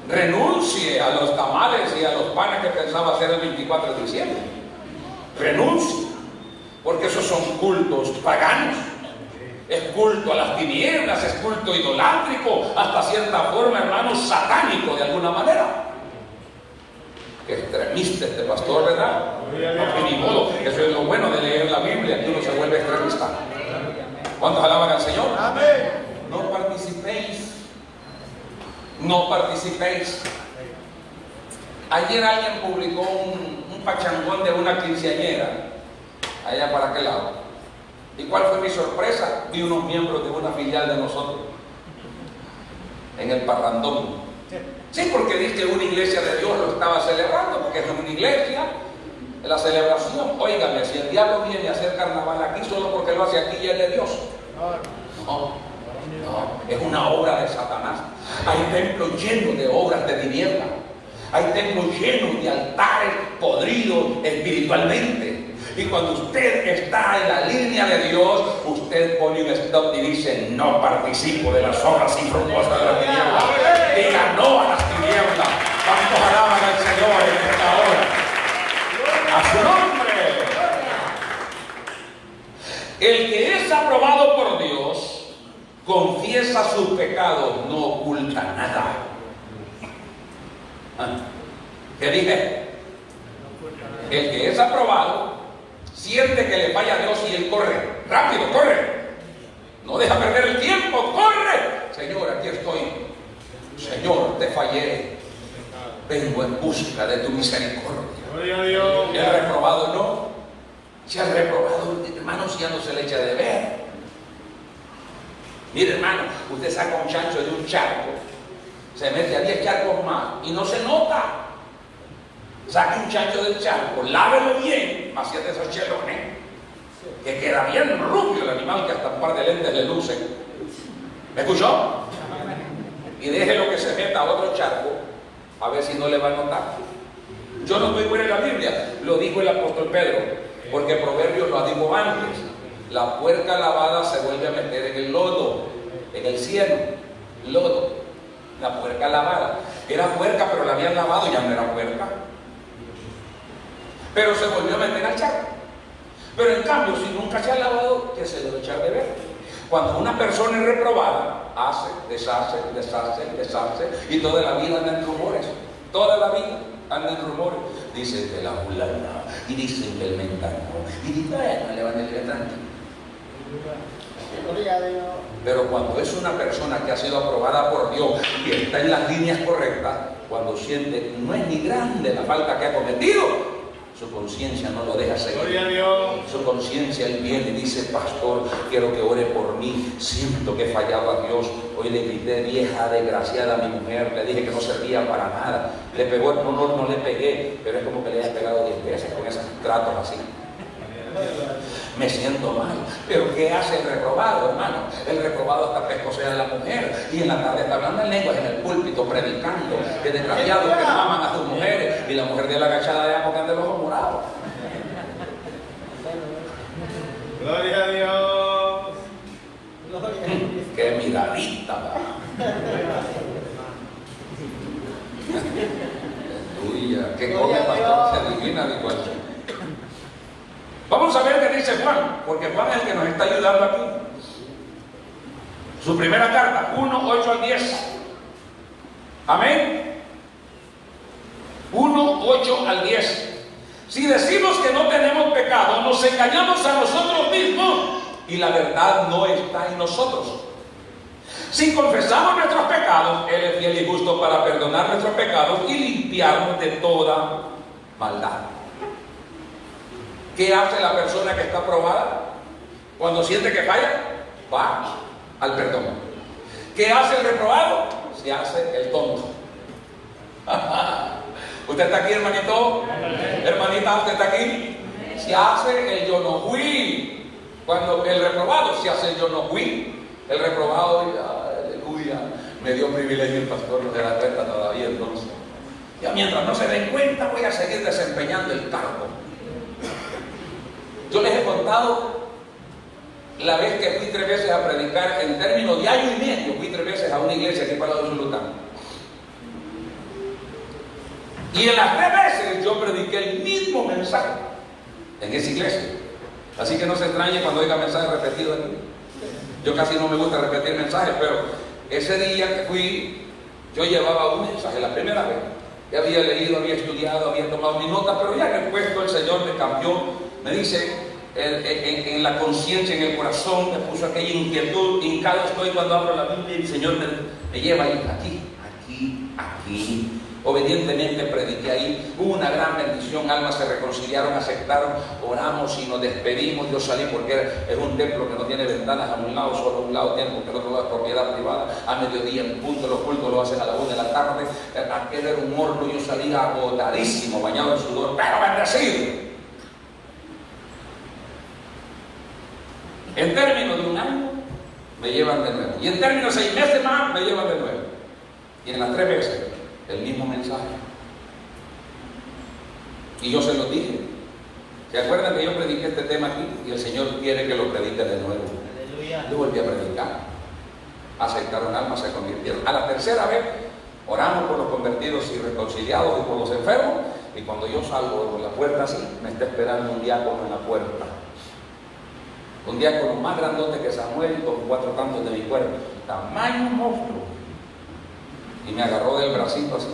Renuncie a los tamales y a los panes que pensaba hacer el 24 de diciembre. Renuncie, porque esos son cultos paganos. Es culto a las tinieblas, es culto idolátrico, hasta cierta forma, hermano, satánico de alguna manera. Qué extremista este pastor, ¿verdad? No, ni modo. Eso es lo bueno de leer la Biblia, que uno se vuelve extremista. ¿Cuántos alaban al Señor? Amén. No participéis. No participéis. Ayer alguien publicó un pachangón de una quinceañera, allá para aquel lado. ¿Y cuál fue mi sorpresa? Vi unos miembros de una filial de nosotros en el parrandón. Sí, porque dice que una iglesia de Dios lo estaba celebrando, porque es una iglesia, la celebración. Óigame, si el diablo viene a hacer carnaval aquí solo porque lo hace aquí, ya es de Dios. No, es una obra de Satanás. Hay templos llenos de obras de tiniebla. Hay templos llenos de altares podridos espiritualmente. Y cuando usted está en la línea de Dios, usted pone un stop y dice: no participo de las obras infructuosas de la tiniebla. Diga no a las tinieblas. ¿Cuántos alaban al Señor en esta hora? A su nombre. El que es aprobado por Dios confiesa sus pecados, no oculta nada. ¿Qué dije? El que es aprobado siente que le falla a Dios y él corre, rápido, corre. No deja perder el tiempo, corre. Señor, aquí estoy. Señor, te fallé. Vengo en busca de tu misericordia. Gloria a Dios. El reprobado no. Si al reprobado, hermanos, ya no se le echa de ver. Mire, hermano, usted saca un chancho de un charco, se mete a 10 charcos más y no se nota. Saque un chancho del charco, lávelo bien, macíate esos chelones, que queda bien rubio el animal, que hasta un par de lentes le lucen. ¿Me escuchó? Y déjelo que se meta a otro charco, a ver si no le va a notar. Yo no estoy fuera de la Biblia, lo dijo el apóstol Pedro, porque Proverbios lo dijo antes. La puerca lavada se vuelve a meter en el lodo, en el cielo, lodo. La puerca lavada. Era puerca, pero la habían lavado y ya no era puerca. Pero se volvió a meter al charco. Pero en cambio, si nunca se ha lavado, ¿qué se debe echar de ver? Cuando una persona es reprobada, hace, deshace, y toda la vida anda en rumores. Toda la vida anda en rumores. Dicen que la fulana, y dicen que el mentano, y dicen, bueno, le van a ir tranquilo. Pero cuando es una persona que ha sido aprobada por Dios y está en las líneas correctas, cuando siente que no es ni grande la falta que ha cometido, su conciencia no lo deja seguir. Gloria a Dios. Su conciencia, él viene y dice, pastor, quiero que ore por mí, siento que he fallado a Dios. Hoy le grité, vieja desgraciada a mi mujer, le dije que no servía para nada, le pegó, no le pegué, pero es como que le haya pegado 10 veces con esos tratos así. Me siento mal, pero ¿qué hace el reprobado, hermano? El reprobado hasta pescosea a la mujer y en la tarde está hablando en lenguas en el púlpito, predicando, que desgraciados que aman a sus mujeres, y la mujer de la agachada allá porque anda de los ojos morados. Gloria a Dios. ¡Qué miradita! Aleluya, qué come pastor, se adivina, dijo él. Vamos a ver qué dice Juan, porque Juan es el que nos está ayudando aquí. Su primera carta, 1, 8 al 10. Amén. 1, 8 al 10. Si decimos que no tenemos pecado, nos engañamos a nosotros mismos y la verdad no está en nosotros. Si confesamos nuestros pecados, Él es fiel y justo para perdonar nuestros pecados y limpiarnos de toda maldad. ¿Qué hace la persona que está aprobada? Cuando siente que falla, va al perdón. ¿Qué hace el reprobado? Se hace el tonto. ¿Usted está aquí, hermanito? Hermanita, ¿usted está aquí? Se hace el yo no fui. Cuando el reprobado se hace el yo no fui. El reprobado, aleluya, me dio privilegio el pastor, no se da cuenta todavía entonces. Ya mientras no se den cuenta, voy a seguir desempeñando el cargo. Yo les he contado la vez que fui 3 veces a predicar en términos de año y medio. Fui 3 veces a una iglesia aquí para el lado de Zulután. Y en las 3 veces yo prediqué el mismo mensaje en esa iglesia. Así que no se extrañe cuando oiga mensajes repetidos aquí. Yo casi no me gusta repetir mensajes, pero ese día que fui, yo llevaba un mensaje la primera vez. Ya había leído, había estudiado, había tomado mi nota, pero ya en el puesto el Señor me cambió. Me dice, en la conciencia, en el corazón, me puso aquella inquietud. Hincado estoy cuando abro la Biblia y el Señor me lleva ahí, aquí. Obedientemente prediqué ahí. Hubo una gran bendición, almas se reconciliaron, aceptaron, oramos y nos despedimos. Yo salí porque es un templo que no tiene ventanas a un lado, solo un lado tiene, porque el otro lado es propiedad privada. A mediodía en punto, los cultos lo hacen a la 1 de la tarde. Aquel era un horno, yo salí agotadísimo, bañado en sudor, pero bendecido. En términos de un año, me llevan de nuevo. Y en términos de 6 meses más, me llevan de nuevo. Y en las 3 veces, el mismo mensaje. Y yo se lo dije. ¿Se acuerdan que yo prediqué este tema aquí? Y el Señor quiere que lo predique de nuevo. Yo volví a predicar. Aceptaron almas, se convirtieron. A la 3ª vez, oramos por los convertidos y reconciliados y por los enfermos. Y cuando yo salgo por la puerta así, me está esperando un diácono en la puerta. Un diácono más grandote que Samuel, con 4 cantos de mi cuerpo, tamaño monstruo. Y me agarró del bracito así.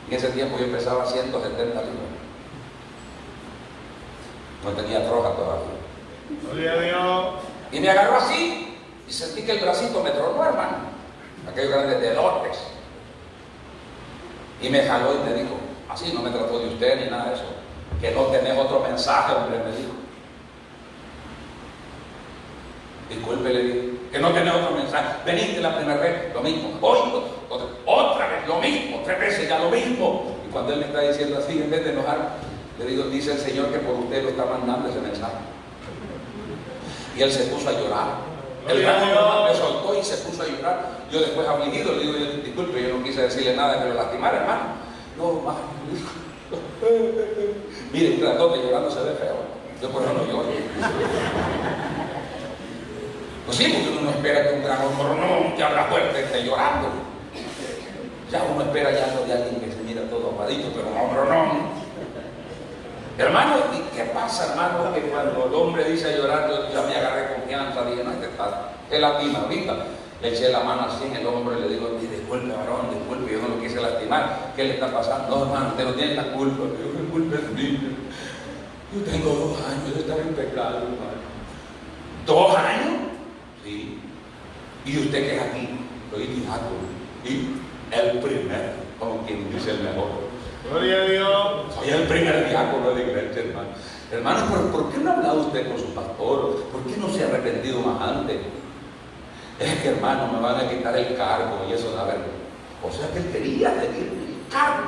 En ese tiempo yo pesaba 170 libras. No tenía troja todavía. Gloria a Dios. Y me agarró así Y sentí que el bracito me tronó, hermano, aquellos grandes dedotes. Y me jaló y me dijo, así no me trató de usted ni nada de eso, que no tenés otro mensaje, hombre, me dijo. Disculpe, le dije, que no tenés otro mensaje. Veniste la primera vez, lo mismo. Hoy, otra vez, lo mismo. 3 veces ya lo mismo. Y cuando él me está diciendo así, en vez de enojarme, le digo, dice el Señor que por usted lo está mandando ese mensaje. Y él se puso a llorar. El hermano me soltó y se puso a llorar. Yo después afligido le digo, disculpe, yo no quise decirle nada que lo lastimara, hermano. No, más. Mire, un grandote llorando se ve feo. Yo por eso no lloro. Pues sí, porque uno no espera que un gran hombre que habla fuerte esté llorando. Ya uno espera ya lo de alguien que se mira todo apadito, pero no. Hermano, ¿y qué pasa, hermano? Que cuando el hombre dice llorar, yo ya me agarré confianza, dije, no, es lastima ahorita. Le eché la mano así en el hombro y le digo, disculpe, varón, disculpe, yo no lo quise lastimar. ¿Qué le está pasando? No, hermano, usted no tiene la culpa. Yo, ¿qué culpa es mía? Yo tengo 2 años de estar en pecado, hermano. ¿2 años? Sí. ¿Y usted qué es aquí? Soy diácono. Y el primero, como quien dice el mejor. Gloria a Dios. Soy el primer diácono de la iglesia, hermano. Hermano, ¿por qué no ha hablado usted con su pastor? ¿Por qué no se ha arrepentido más antes? Es que, hermano, me van a quitar el cargo y eso da vergüenza. O sea que él quería pedir el cargo.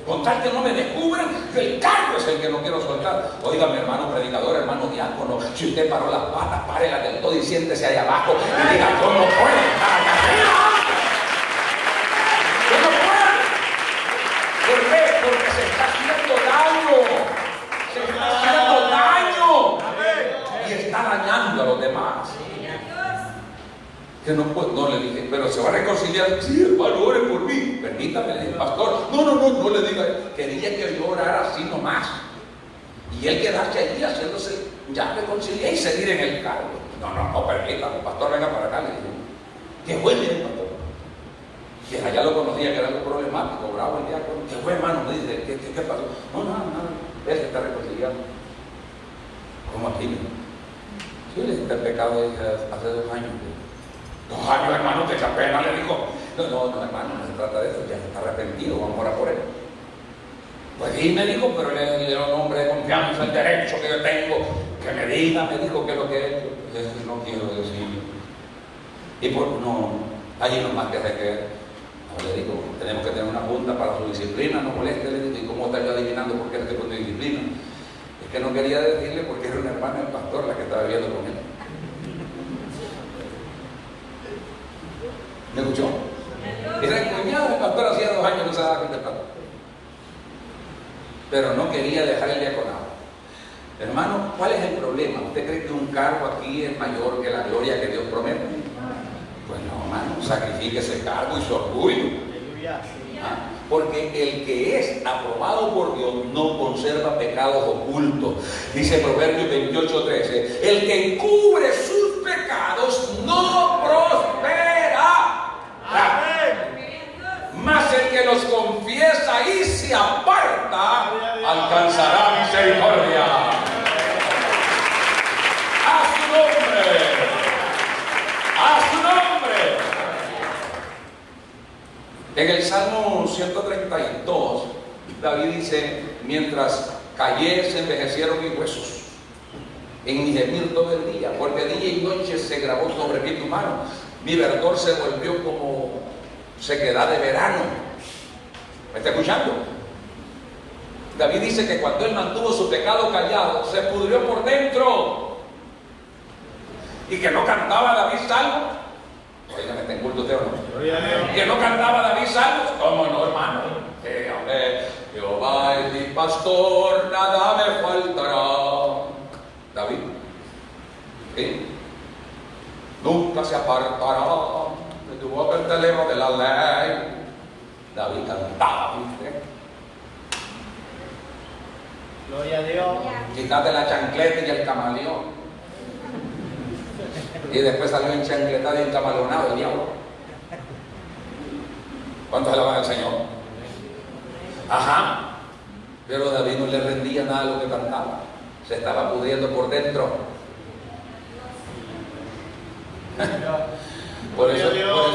Con tal que no me descubran, el cargo es el que no quiero soltar. Oiga, mi hermano predicador, hermano diácono, si usted paró las patas, párelas del todo y siéntese ahí abajo y diga, yo no puedo estar allá arriba. Yo no puedo. ¿Por qué? Porque se está haciendo daño. Se está haciendo daño. Y está dañando a los demás. Que no le dije, pero se va a reconciliar. Sí, hermano, ore por mí. Permítame, le dije, pastor. No le diga. Quería que yo orara así nomás. Y él quedarse allí haciéndose, ya reconciliar y seguir en el cargo. No, permítame, pastor, venga para acá. Le dije, ¿qué fue, mi pastor? Que allá lo conocía, que era algo problemático, bravo el diácono. ¿Qué fue, hermano? Me dice, ¿qué pasó? No, nada. Él se está reconciliando. ¿Cómo aquí? Sí, le dije el pecado hace 2 años. 2 años, hermano, te echa pena, le dijo. No, hermano, no se trata de eso, ya está arrepentido, vamos a orar por él. Pues sí, me dijo, pero él es un hombre de confianza, el derecho que yo tengo, que me diga, me dijo que lo que he hecho, no quiero decir. Y por no, allí nomás que se quede. No, le digo, tenemos que tener una junta para su disciplina, no moleste, le digo, ¿y cómo está yo adivinando por qué estoy con disciplina? Es que no quería decirle porque era una hermana del pastor la que estaba viviendo con él. ¿Me escuchó? Era el cuñado del pastor, hacía 2 años que se daba cuenta del pastor. Pero no quería dejar el diaconado. Hermano, ¿cuál es el problema? ¿Usted cree que un cargo aquí es mayor que la gloria que Dios promete? Pues no, hermano, sacrifique ese cargo y su orgullo. ¿Ah? Porque el que es aprobado por Dios no conserva pecados ocultos. Dice Proverbios 28:13, el que encubre sus pecados no prospera. Mas el que los confiesa y se aparta alcanzará misericordia. A su nombre. A su nombre. En el Salmo 132, David dice, mientras callé se envejecieron mis huesos en mi gemir todo el día, porque día y noche se grabó sobre mí tu mano. Mi verdor se volvió como sequedad de verano. ¿Me está escuchando? David dice que cuando él mantuvo su pecado callado, se pudrió por dentro. Y que no cantaba David salmos. Oigan, ¿está en culto usted o no? Que no cantaba David salmos. ¿Cómo no, hermano? Jehová es mi pastor, nada me faltará. David. ¿Sí? Nunca se apartará de tu boca el telero de la ley. David cantaba, ¿viste? Gloria a Dios. Quítate la chancleta y el camaleón. Y después salió enchancletado y encamaleonado el diablo. ¿Cuántos alaban al Señor? Ajá. Pero David no le rendía nada a lo que cantaba. Se estaba pudriendo por dentro. Por eso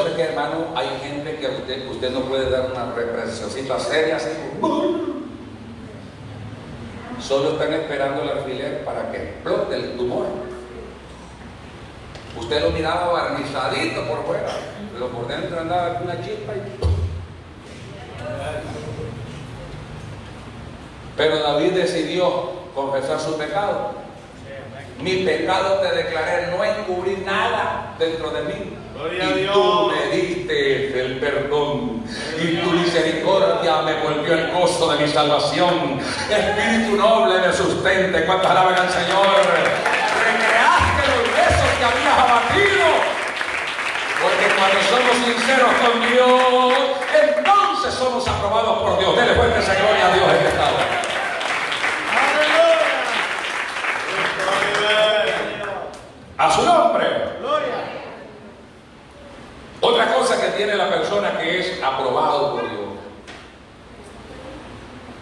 es que, hermano, hay gente que usted no puede dar una representación seria así. Solo están esperando el alfiler para que explote el tumor. Usted lo miraba barnizadito por fuera, pero por dentro andaba con una chispa y... Pero David decidió confesar su pecado. Mi pecado te declaré, no encubrí nada dentro de mí. Y tú me diste el perdón, y tu misericordia me volvió el gozo de mi salvación. Espíritu noble me sustente. ¿Cuántas alaban al Señor? Recreaste los huesos que habías abatido. Porque cuando somos sinceros con Dios, entonces somos aprobados por Dios. Dele fuerte esa gloria a Dios en esta hora. A su nombre. Otra cosa que tiene la persona que es aprobado por Dios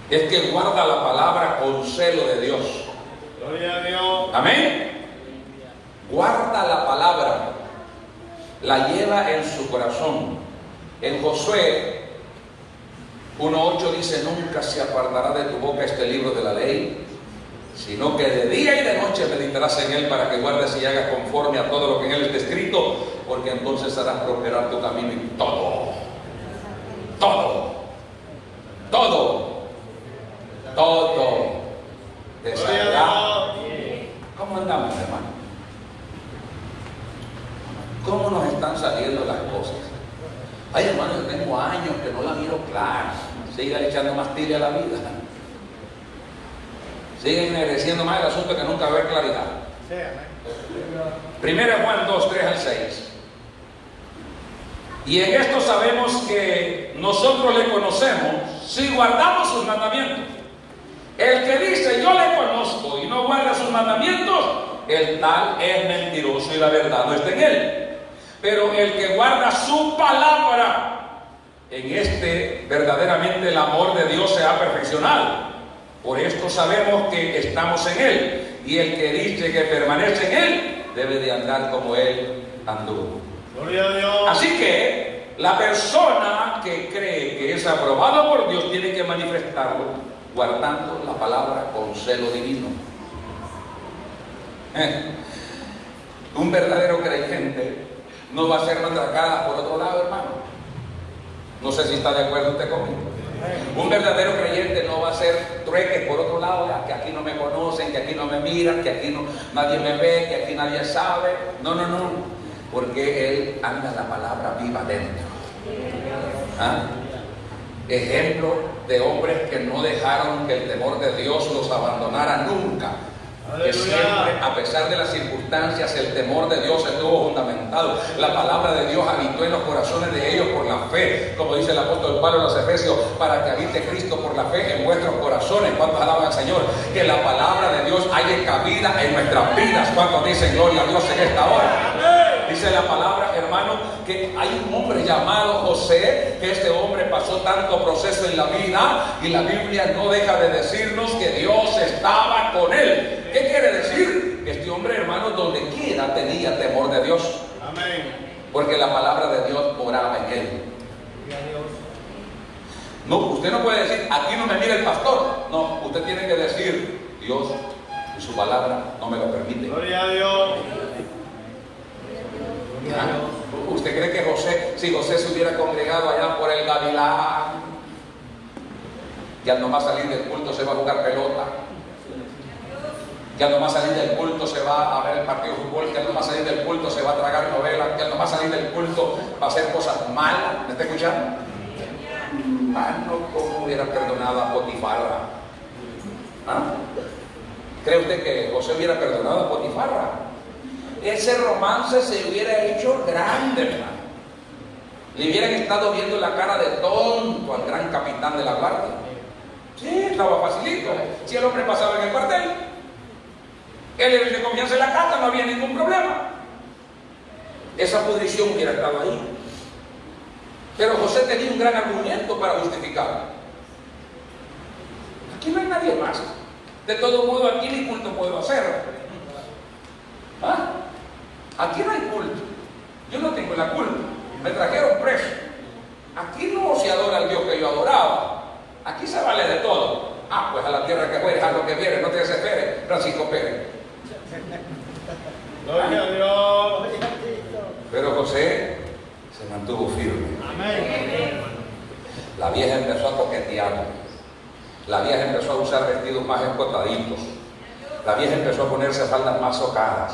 es que guarda la palabra con celo de Dios. Gloria a Dios. Amén. Guarda la palabra, la lleva en su corazón. En Josué 1:8 dice: nunca se apartará de tu boca este libro de la ley, sino que de día y de noche meditarás en él, para que guardes y hagas conforme a todo lo que en él está escrito, porque entonces harás prosperar tu camino y todo te saldrá. ¿Cómo andamos, hermano? ¿Cómo nos están saliendo las cosas? Ay, hermano, yo tengo años que no la miro clara. Sigan echando más tira a la vida. Siguen ennegreciendo más el asunto que nunca va a haber claridad. Primera Juan 2, 3 al 6. Y en esto sabemos que nosotros le conocemos si guardamos sus mandamientos. El que dice yo le conozco y no guarda sus mandamientos, el tal es mentiroso y la verdad no está en él. Pero el que guarda su palabra, en este verdaderamente el amor de Dios se ha perfeccionado. Por esto sabemos que estamos en él, y el que dice que permanece en él debe de andar como él anduvo. Gloria a Dios. Así que la persona que cree que es aprobado por Dios tiene que manifestarlo guardando la palabra con celo divino. Un verdadero creyente no va a ser matracada por otro lado, hermano. No sé si está de acuerdo usted conmigo. Un verdadero creyente no va a hacer trueques por otro lado, ya, que aquí no me conocen, que aquí no me miran, que aquí no, nadie me ve, que aquí nadie sabe. No, porque él anda la palabra viva dentro. Ejemplo de hombres que no dejaron que el temor de Dios los abandonara nunca. Que siempre, a pesar de las circunstancias, el temor de Dios estuvo fundamentado. La palabra de Dios habitó en los corazones de ellos por la fe, como dice el apóstol Pablo en los Efesios, para que habite Cristo por la fe en vuestros corazones. ¿Cuántos alaban al Señor? Que la palabra de Dios haya cabida en nuestras vidas. ¿Cuántos dicen gloria a Dios en esta hora? Dice la palabra, hermano, que hay un hombre llamado José, que este hombre pasó tanto proceso en la vida, y la Biblia no deja de decirnos que Dios estaba con él. ¿Qué quiere decir? Que este hombre, hermano, donde quiera tenía temor de Dios. Amén. Porque la palabra de Dios moraba en él. No, usted no puede decir, aquí no me mira el pastor. No, usted tiene que decir, Dios y su palabra no me lo permite. Gloria a Dios. ¿Usted cree que José, si José se hubiera congregado allá por el Gavilán, que al nomás salir del culto se va a jugar pelota, que al nomás salir del culto se va a ver el partido de fútbol, que al nomás salir del culto se va a tragar novelas, que al nomás salir del culto va a hacer cosas malas? ¿Me está escuchando? Mano, ¿cómo hubiera perdonado a Potifarra? ¿Cree usted que José hubiera perdonado a Potifarra? Ese romance se hubiera hecho grande, hermano. Le hubieran estado viendo la cara de tonto al gran capitán de la guardia. Sí, estaba facilito. Si el hombre pasaba en el cuartel, él era de confianza en la casa, no había ningún problema. Esa pudrición hubiera estado ahí. Pero José tenía un gran argumento para justificarlo. Aquí no hay nadie más. De todo modo, aquí ni culto puedo hacer. Aquí no hay culto. Yo no tengo la culpa. Me trajeron preso. Aquí no se adora al Dios que yo adoraba. Aquí se vale de todo. Ah, pues a la tierra que fueres, a lo que vieres, no te desesperes, Francisco Pérez. Gloria a Dios. Pero José se mantuvo firme. Amén. La vieja empezó a coquetear. La vieja empezó a usar vestidos más escotaditos. La vieja empezó a ponerse faldas más socadas.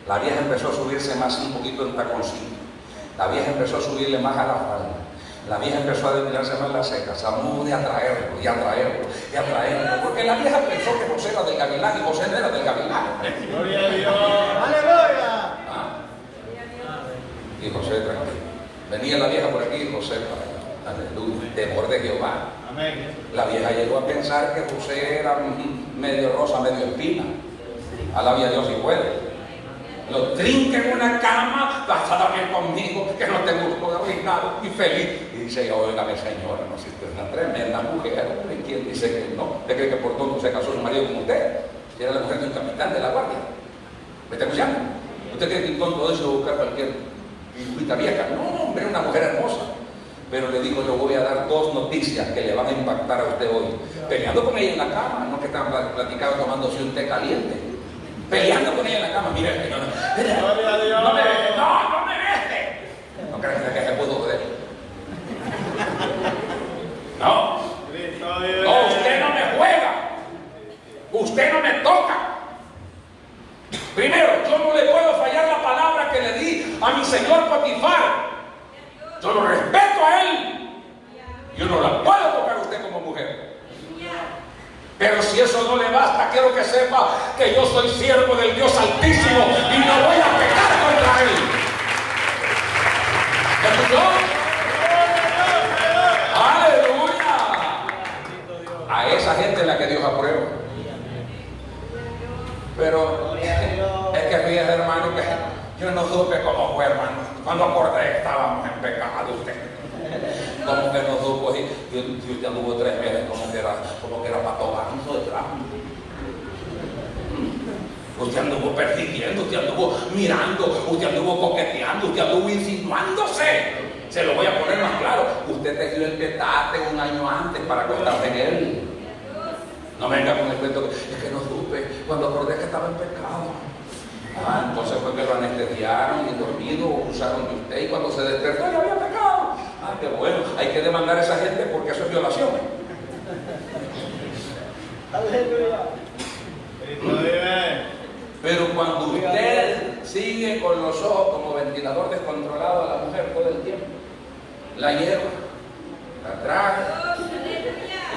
La vieja empezó a subirse más un poquito en taconcito. La vieja empezó a subirle más a la falda. La vieja empezó a depilarse más las secas, a modo de atraerlo, y atraerlo, y atraerlo. Porque la vieja pensó que José era del gavilán y José no era del gavilán. Gloria a Dios. Aleluya. Y José tranquilo. Venía la vieja por aquí y José para allá. Aleluya. Temor de Jehová. Amén. La vieja llegó a pensar que José era medio rosa, medio espina. Alabia a Dios si puede. Lo trinca en una cama, vas a dormir conmigo, que no te gustó, arruinado y feliz. Y dice, óigame señora, no, si usted es una tremenda mujer. ¿Y quién dice que no? ¿Usted cree que por tonto se casó su marido con usted? Si era la mujer de un capitán de la guardia. ¿Me está escuchando? ¿Usted cree que un tonto de eso buscar cualquier hijita vieja? No, hombre, una mujer hermosa. Pero le digo, le voy a dar dos noticias que le van a impactar a usted hoy. Peleando con ella en la cama, no que estaban platicando tomándose un té caliente. Peleando con ella en la cama, mira, Gloria a Dios. no me deje. No crees que se pudo joder. No, Cristo vive. no, usted no me juega. Usted no me toca. Primero, yo no le puedo fallar la palabra que le di a mi señor Potifar. Yo lo respeto a él. Yo no la puedo tocar a usted como mujer. Pero si eso no le basta, quiero que sepa que yo soy siervo del Dios Altísimo y no voy a pecar contra él. ¿Escuchó? ¡Aleluya! A esa gente es la que Dios aprueba. Pero es que fíjese, hermano, que yo no supe cómo fue, hermano. Cuando acordé estábamos en pecado usted. Como que no supo, si usted anduvo 3 meses, como que era pato ganso de trabajo. Usted anduvo persiguiendo, usted anduvo mirando, usted anduvo coqueteando, usted anduvo insinuándose. Se lo voy a poner más claro. Usted tejió el petate 1 año antes para acostarse en él. No venga con el cuento que es que no supe cuando acordé que estaba en pecado. Entonces fue que lo anestesiaron y dormido o usaron de usted y cuando se despertó ya había pecado. Qué bueno, hay que demandar a esa gente porque eso es violación. Aleluya. Cristo vive. Pero cuando usted sigue con los ojos como ventilador descontrolado a la mujer todo el tiempo, la lleva, la trae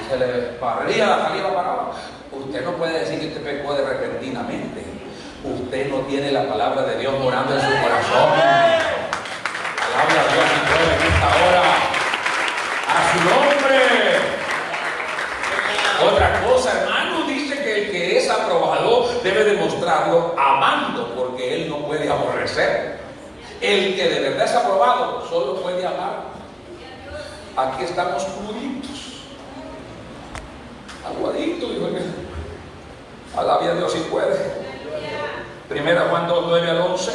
y se le parría la saliva para abajo, usted no puede decir que usted pecó de repentinamente. Usted no tiene la palabra de Dios morando en su corazón. Alabia a Dios y puede en esta hora. A su nombre. Otra cosa, hermano, dice que el que es aprobado debe demostrarlo amando, porque él no puede aborrecer. El que de verdad es aprobado solo puede amar. Aquí estamos cruditos, aguaditos, alabia a Dios si puede. Primera Juan 2, 9 al 11.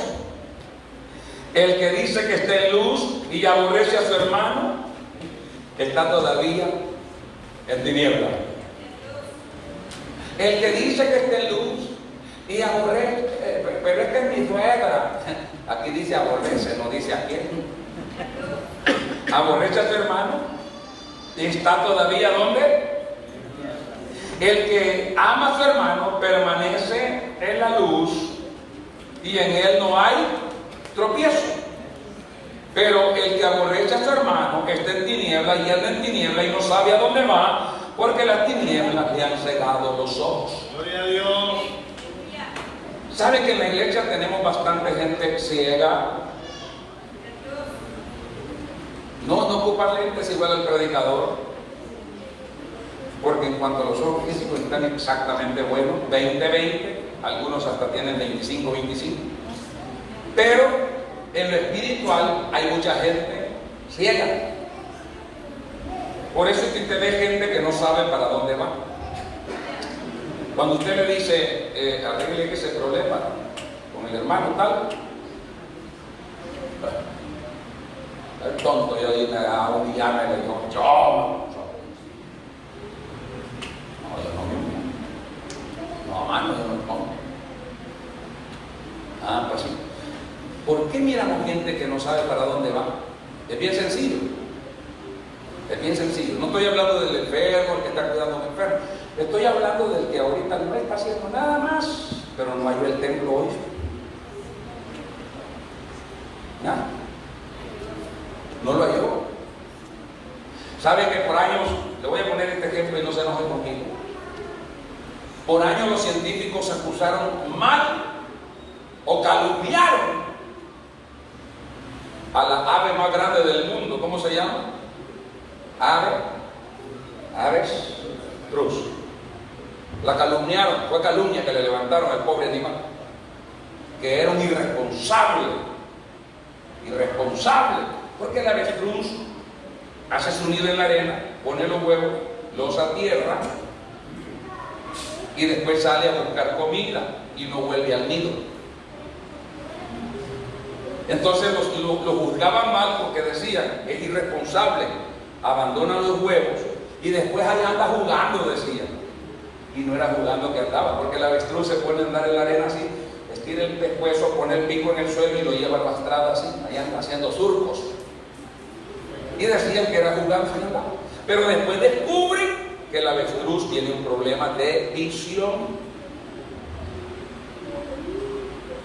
El que dice que está en luz y aborrece a su hermano, está todavía en tiniebla. El que dice que está en luz y aborrece, pero es que es mi suegra. Aquí dice aborrece, no dice a quién. Aborrece a su hermano y está todavía ¿dónde? El que ama a su hermano permanece en la luz y en él no hay tropiezo. Pero el que aborrece a su hermano está en tiniebla y anda en tiniebla y no sabe a dónde va, porque las tinieblas le han cegado los ojos. Gloria a Dios. ¿Sabe que en la iglesia tenemos bastante gente ciega? No ocupan lentes igual al predicador, porque en cuanto a los ojos físicos están exactamente buenos, 20-20, algunos hasta tienen 25-25. Pero en lo espiritual hay mucha gente ciega. Por eso es que usted ve gente que no sabe para dónde va. Cuando usted le dice, arregle ese problema con el hermano tal, El tonto, yo ahí me a humillarme y le digo, yo. No, yo no me humillo. No, mano, yo no me pongo. Ah, pues sí. ¿Por qué miramos gente que no sabe para dónde va? Es bien sencillo. Es bien sencillo. No estoy hablando del enfermo, el que está cuidando a un enfermo. Estoy hablando del que ahorita no está haciendo nada más, pero no halló el templo hoy. Nada. No lo halló. ¿Sabe que por años, le voy a poner este ejemplo y no se enoje conmigo? Por años los científicos acusaron mal o calumniaron a la ave más grande del mundo. ¿Cómo se llama? Avestruz. La calumniaron, fue calumnia que le levantaron al pobre animal, que era un irresponsable, porque el avestruz hace su nido en la arena, pone los huevos, los atierra y después sale a buscar comida y no vuelve al nido. Entonces lo juzgaban mal porque decían, es irresponsable, abandona los huevos y después allá anda jugando, decían. Y no era jugando que andaba, porque el avestruz se pone a andar en la arena así, estira el pescuezo, pone el pico en el suelo y lo lleva arrastrado así, allá anda haciendo surcos. Y decían que era jugando y andaba. Pero después descubren que el avestruz tiene un problema de visión.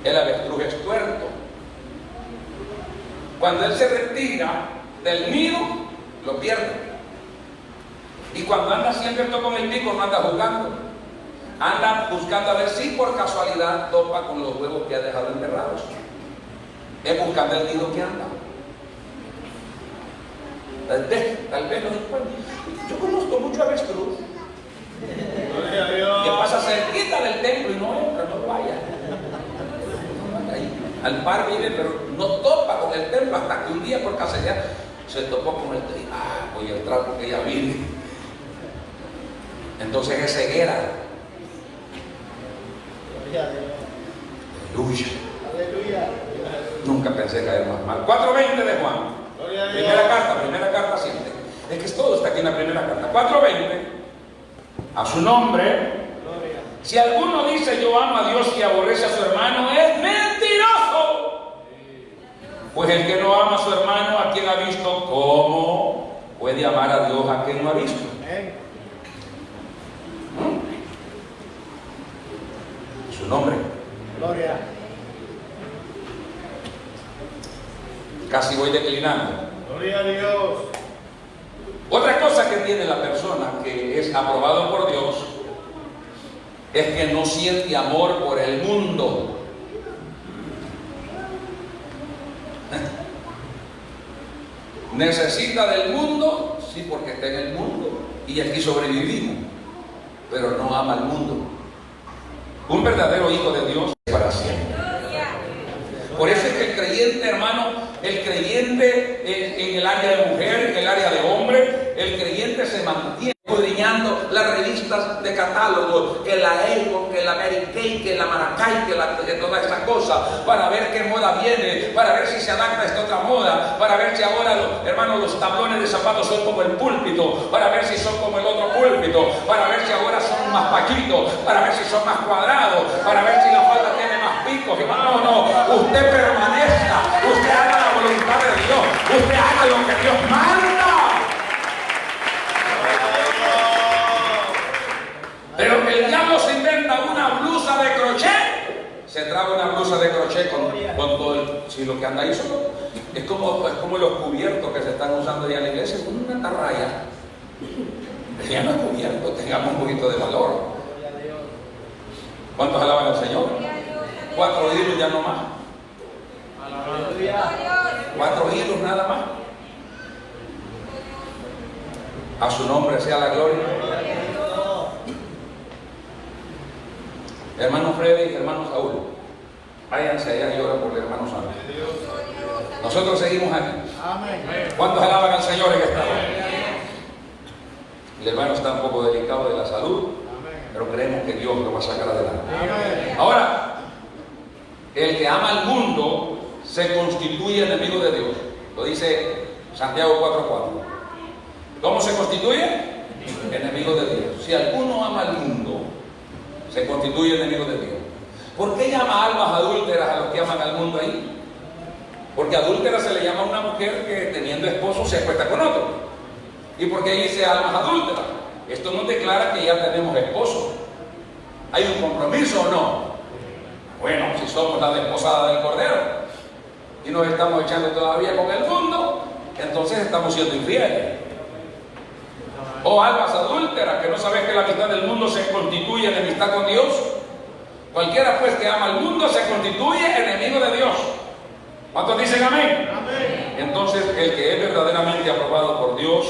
El avestruz es tuerto. Cuando él se retira del nido, lo pierde. Y cuando anda haciendo esto con el pico, no anda jugando. Anda buscando a ver si por casualidad topa con los huevos que ha dejado enterrados. Es buscando el nido que anda. Tal vez no encuentre. Yo conozco mucho avestruz que pasa cerquita del templo y no entra, no vaya. Ahí, al par vive, pero no topa con el templo hasta que un día por casualidad se topó con el templo. Voy a entrar porque ella vive. Entonces es ceguera. Aleluya. Nunca pensé caer más mal. 4:20 de Juan. Primera carta 7. Es que todo está aquí en la primera carta. 4:20. A su nombre. Si alguno dice yo amo a Dios y aborrece a su hermano, es mentiroso. Pues el que no ama a su hermano, a quien ha visto, ¿cómo puede amar a Dios a quien no ha visto? Su nombre. Gloria. Casi voy declinando. Gloria a Dios. Otra cosa que tiene la persona que es aprobado por Dios es que no siente amor por el mundo. Necesita del mundo, sí, porque está en el mundo y aquí sobrevivimos, pero no ama al mundo. Un verdadero hijo de Dios para siempre. Por eso es que el creyente, hermano, el creyente en el área de mujer, en el área de hombre, el creyente se mantiene escudriñando las revistas de catálogo, que la Avon, que la Mary Kay, que la Maracay, que todas estas cosas, para ver qué moda viene, para ver si se adapta a esta otra moda, para ver si ahora, hermanos, los tablones de zapatos son como el púlpito, para ver si son como el otro púlpito, para ver si ahora son más paquitos, para ver si son más cuadrados, para ver si la falda tiene más picos. No, usted permanezca, usted haga la voluntad de Dios, usted haga lo que Dios manda. Pero el diablo se inventa una blusa de crochet, se trae una blusa de crochet con todo el... Si lo que anda ahí solo es como los cubiertos que se están usando ya en la iglesia, con una atarraya. Ya no es cubierto, tengamos un poquito de valor. ¿Cuántos alaban al Señor? 4 hilos ya no más. 4 hilos nada más. A su nombre sea la gloria. Hermano Freddy y hermano Saúl, váyanse allá y oren por el hermano Santo. Nosotros seguimos aquí. ¿Cuántos alaban al Señor en esta hora? El hermano está un poco delicado de la salud, pero creemos que Dios lo va a sacar adelante. Ahora, el que ama al mundo se constituye enemigo de Dios. Lo dice Santiago 4:4. ¿Cómo se constituye? Enemigo de Dios. Si alguno ama al mundo, se constituye enemigo de Dios. ¿Por qué llama almas adúlteras a los que aman al mundo ahí? Porque adúltera se le llama a una mujer que teniendo esposo se acuesta con otro. ¿Y por qué dice almas adúlteras? Esto nos declara que ya tenemos esposo. ¿Hay un compromiso o no? Bueno, si somos la desposada del Cordero y nos estamos echando todavía con el mundo, entonces estamos siendo infieles. O almas adúlteras, que no sabes que la amistad del mundo se constituye enemistad con Dios. Cualquiera pues que ama al mundo se constituye enemigo de Dios. ¿Cuántos dicen amén? Amén. Entonces el que es verdaderamente aprobado por Dios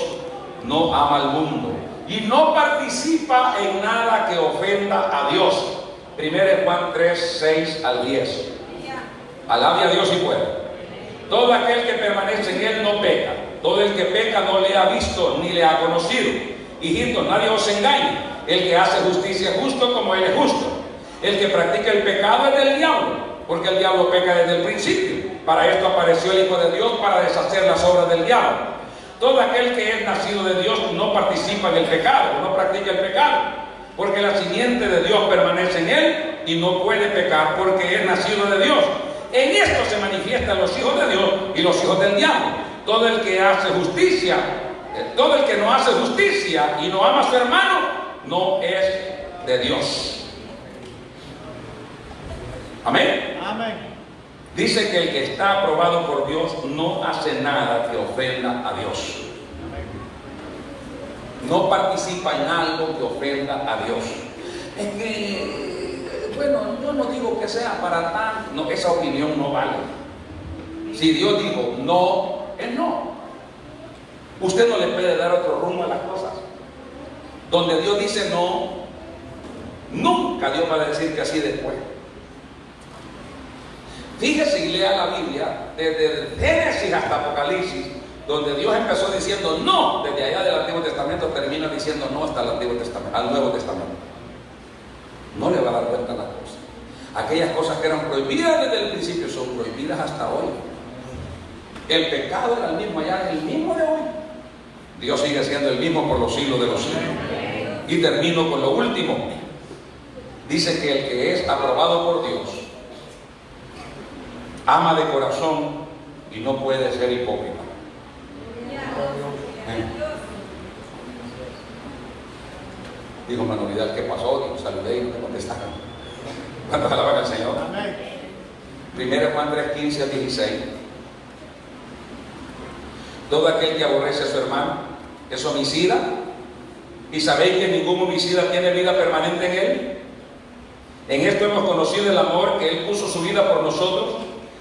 no ama al mundo y no participa en nada que ofenda a Dios. 1 Juan 3, 6 al 10. Alabe a Dios y pueda. Todo aquel que permanece en él no peca. Todo el que peca no le ha visto ni le ha conocido. Hijitos, nadie os engañe. El que hace justicia es justo como él es justo. El que practica el pecado es del diablo, porque el diablo peca desde el principio. Para esto apareció el Hijo de Dios, para deshacer las obras del diablo. Todo aquel que es nacido de Dios no participa en el pecado, no practica el pecado, porque la simiente de Dios permanece en él y no puede pecar porque es nacido de Dios. En esto se manifiestan los hijos de Dios y los hijos del diablo. Todo el que hace justicia, todo el que no hace justicia y no ama a su hermano, no es de Dios. Amén. Amén. Dice que el que está aprobado por Dios no hace nada que ofenda a Dios. No participa en algo que ofenda a Dios. Es que, bueno, yo no digo que sea para tanto. No, esa opinión no vale. Si Dios dijo no, es no. Usted no le puede dar otro rumbo a las cosas. Donde Dios dice no, nunca Dios va a decir que así después. Fíjese y lea la Biblia desde Génesis hasta Apocalipsis, donde Dios empezó diciendo no, desde allá del Antiguo Testamento termina diciendo no hasta el Antiguo Testamento, al Nuevo Testamento. No le va a dar vuelta a la cosa. Aquellas cosas que eran prohibidas desde el principio son prohibidas hasta hoy. El pecado era el mismo allá, el mismo de hoy. Dios sigue siendo el mismo por los siglos de los siglos. Y termino con lo último. Dice que el que es aprobado por Dios ama de corazón y no puede ser hipócrita. Dijo Manualidad, ¿qué pasó? Digo, saludé y no te contestaron. ¿Cuántos alaban al Señor? 1 Juan 3, 15 a 16. Todo aquel que aborrece a su hermano es homicida, y sabéis que ningún homicida tiene vida permanente en él. En esto hemos conocido el amor que Él puso su vida por nosotros.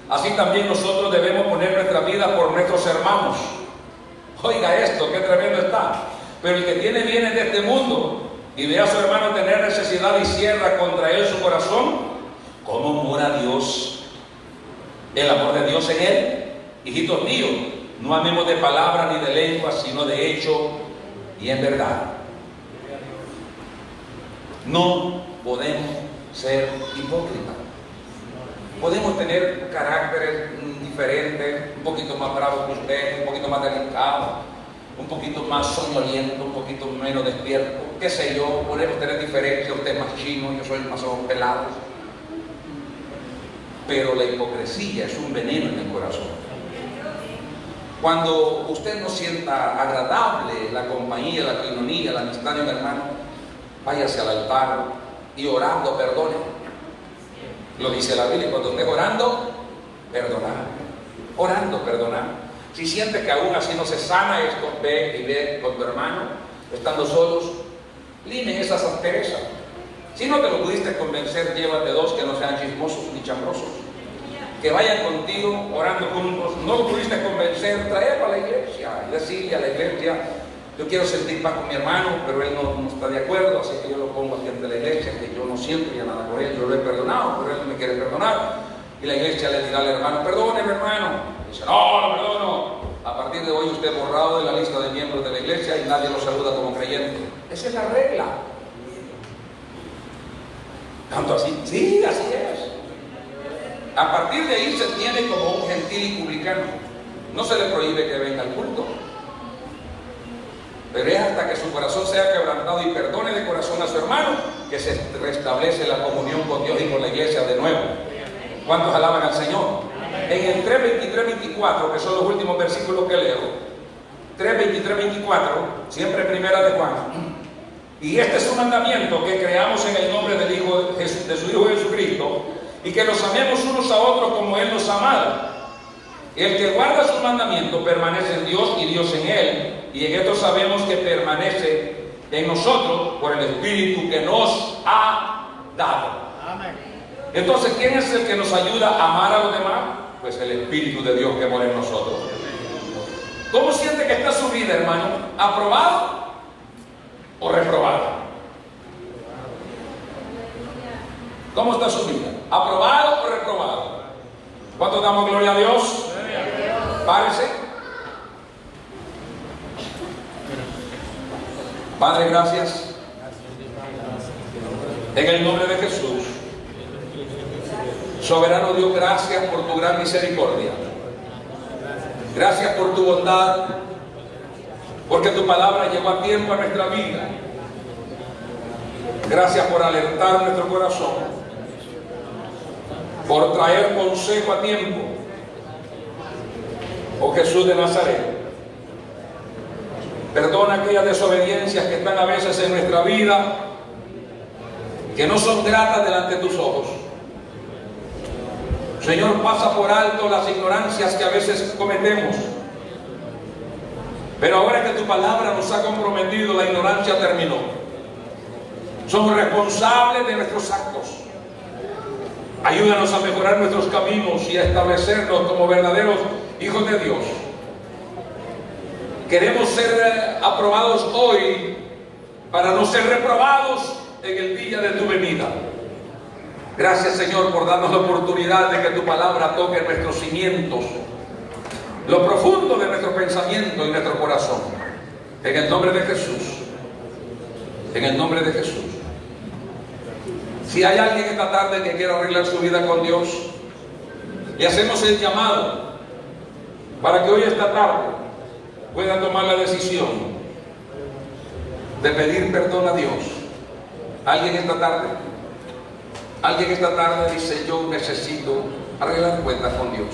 Así también nosotros debemos poner nuestra vida por nuestros hermanos. Oiga esto, qué tremendo está. Pero el que tiene bienes de este mundo y ve a su hermano tener necesidad y cierra contra él su corazón, ¿cómo mora Dios? El amor de Dios en él. Hijitos míos, no amemos de palabra ni de lengua, sino de hecho y en verdad. No podemos ser hipócritas. Podemos tener caracteres diferentes, un poquito más bravo que usted, un poquito más delicado, un poquito más soñoliento, un poquito menos despierto, qué sé yo, podemos tener diferencias, usted es más chino, yo soy más ojos pelados. Pero la hipocresía es un veneno en el corazón. Cuando usted no sienta agradable la compañía, la coinonía, la amistad de un hermano, váyase al altar y orando perdone. Lo dice la Biblia, cuando estés orando, perdonar. Orando, perdonar. Si sientes que aún así no se sana esto, ve y ve con tu hermano, estando solos, limen esas asperezas. Si no te lo pudiste convencer, llévate dos que no sean chismosos ni chambrosos, que vayan contigo orando juntos. No lo pudiste convencer, traerlo a la iglesia y decirle a la iglesia: yo quiero sentir paz con mi hermano, pero él no está de acuerdo, así que yo lo pongo aquí ante la iglesia, que yo no siento ya nada por él, yo lo he perdonado, pero él no me quiere perdonar. Y la iglesia le dirá al hermano: perdóneme, hermano. Y dice: no, no perdono. A partir de hoy usted es borrado de la lista de miembros de la iglesia y nadie lo saluda como creyente. Esa es la regla. ¿Tanto así? Sí, así es. A partir de ahí se tiene como un gentil y publicano. no se le prohíbe que venga al culto, pero es hasta que su corazón sea quebrantado y perdone de corazón a su hermano que se restablece la comunión con Dios y con la iglesia de nuevo. ¿Cuántos alaban al Señor? En el 3:23-24, que son los últimos versículos que leo, 3:23-24, siempre primera de Juan. Y este es un mandamiento, que creamos en el nombre del Hijo de su Hijo Jesucristo, y que nos amemos unos a otros como Él nos ha amado. El que guarda sus mandamientos permanece en Dios y Dios en él, y en esto sabemos que permanece en nosotros por el Espíritu que nos ha dado. Amén. Entonces, ¿quién es el que nos ayuda a amar a los demás? Pues el Espíritu de Dios que mora en nosotros. ¿Cómo siente que está su vida, hermano? ¿Aprobado o reprobado? ¿Cómo está su vida? ¿Aprobado o reprobado? ¿Cuánto damos gloria a Dios? Párese. Padre, gracias. En el nombre de Jesús. Soberano Dios, gracias por tu gran misericordia. Gracias por tu bondad, porque tu palabra llegó a tiempo a nuestra vida. Gracias por alertar nuestro corazón, por traer consejo a tiempo. Oh Jesús de Nazaret, perdona aquellas desobediencias que están a veces en nuestra vida, que no son gratas delante de tus ojos. Señor, pasa por alto las ignorancias que a veces cometemos. Pero ahora que tu palabra nos ha comprometido, la ignorancia terminó. Somos responsables de nuestros actos. Ayúdanos a mejorar nuestros caminos y a establecernos como verdaderos hijos de Dios. Queremos ser aprobados hoy para no ser reprobados en el día de tu venida. Gracias, Señor, por darnos la oportunidad de que tu palabra toque nuestros cimientos, lo profundo de nuestro pensamiento y nuestro corazón. En el nombre de Jesús. En el nombre de Jesús. Si hay alguien esta tarde que quiera arreglar su vida con Dios, le hacemos el llamado para que hoy, esta tarde, pueda tomar la decisión de pedir perdón a Dios. ¿Alguien esta tarde? Alguien esta tarde dice: yo necesito arreglar cuentas con Dios.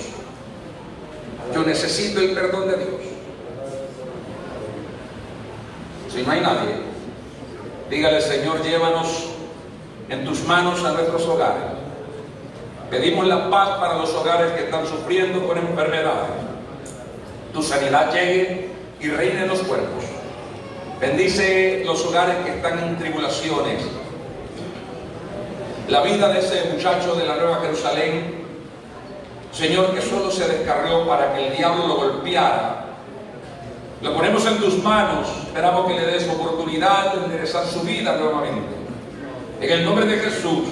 Yo necesito el perdón de Dios. Si no hay nadie, dígale: Señor, llévanos en tus manos a nuestros hogares. Pedimos la paz para los hogares que están sufriendo con enfermedades. Tu sanidad llegue y reine en los cuerpos. Bendice los hogares que están en tribulaciones. La vida de ese muchacho de la Nueva Jerusalén, Señor, que solo se descarrió para que el diablo lo golpeara, lo ponemos en tus manos. Esperamos que le des oportunidad de enderezar su vida nuevamente. En el nombre de Jesús,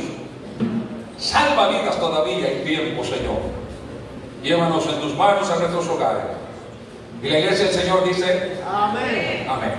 salva vidas todavía en tiempo, Señor. Llévanos en tus manos a nuestros hogares. Y la iglesia del Señor dice: amén. Amén.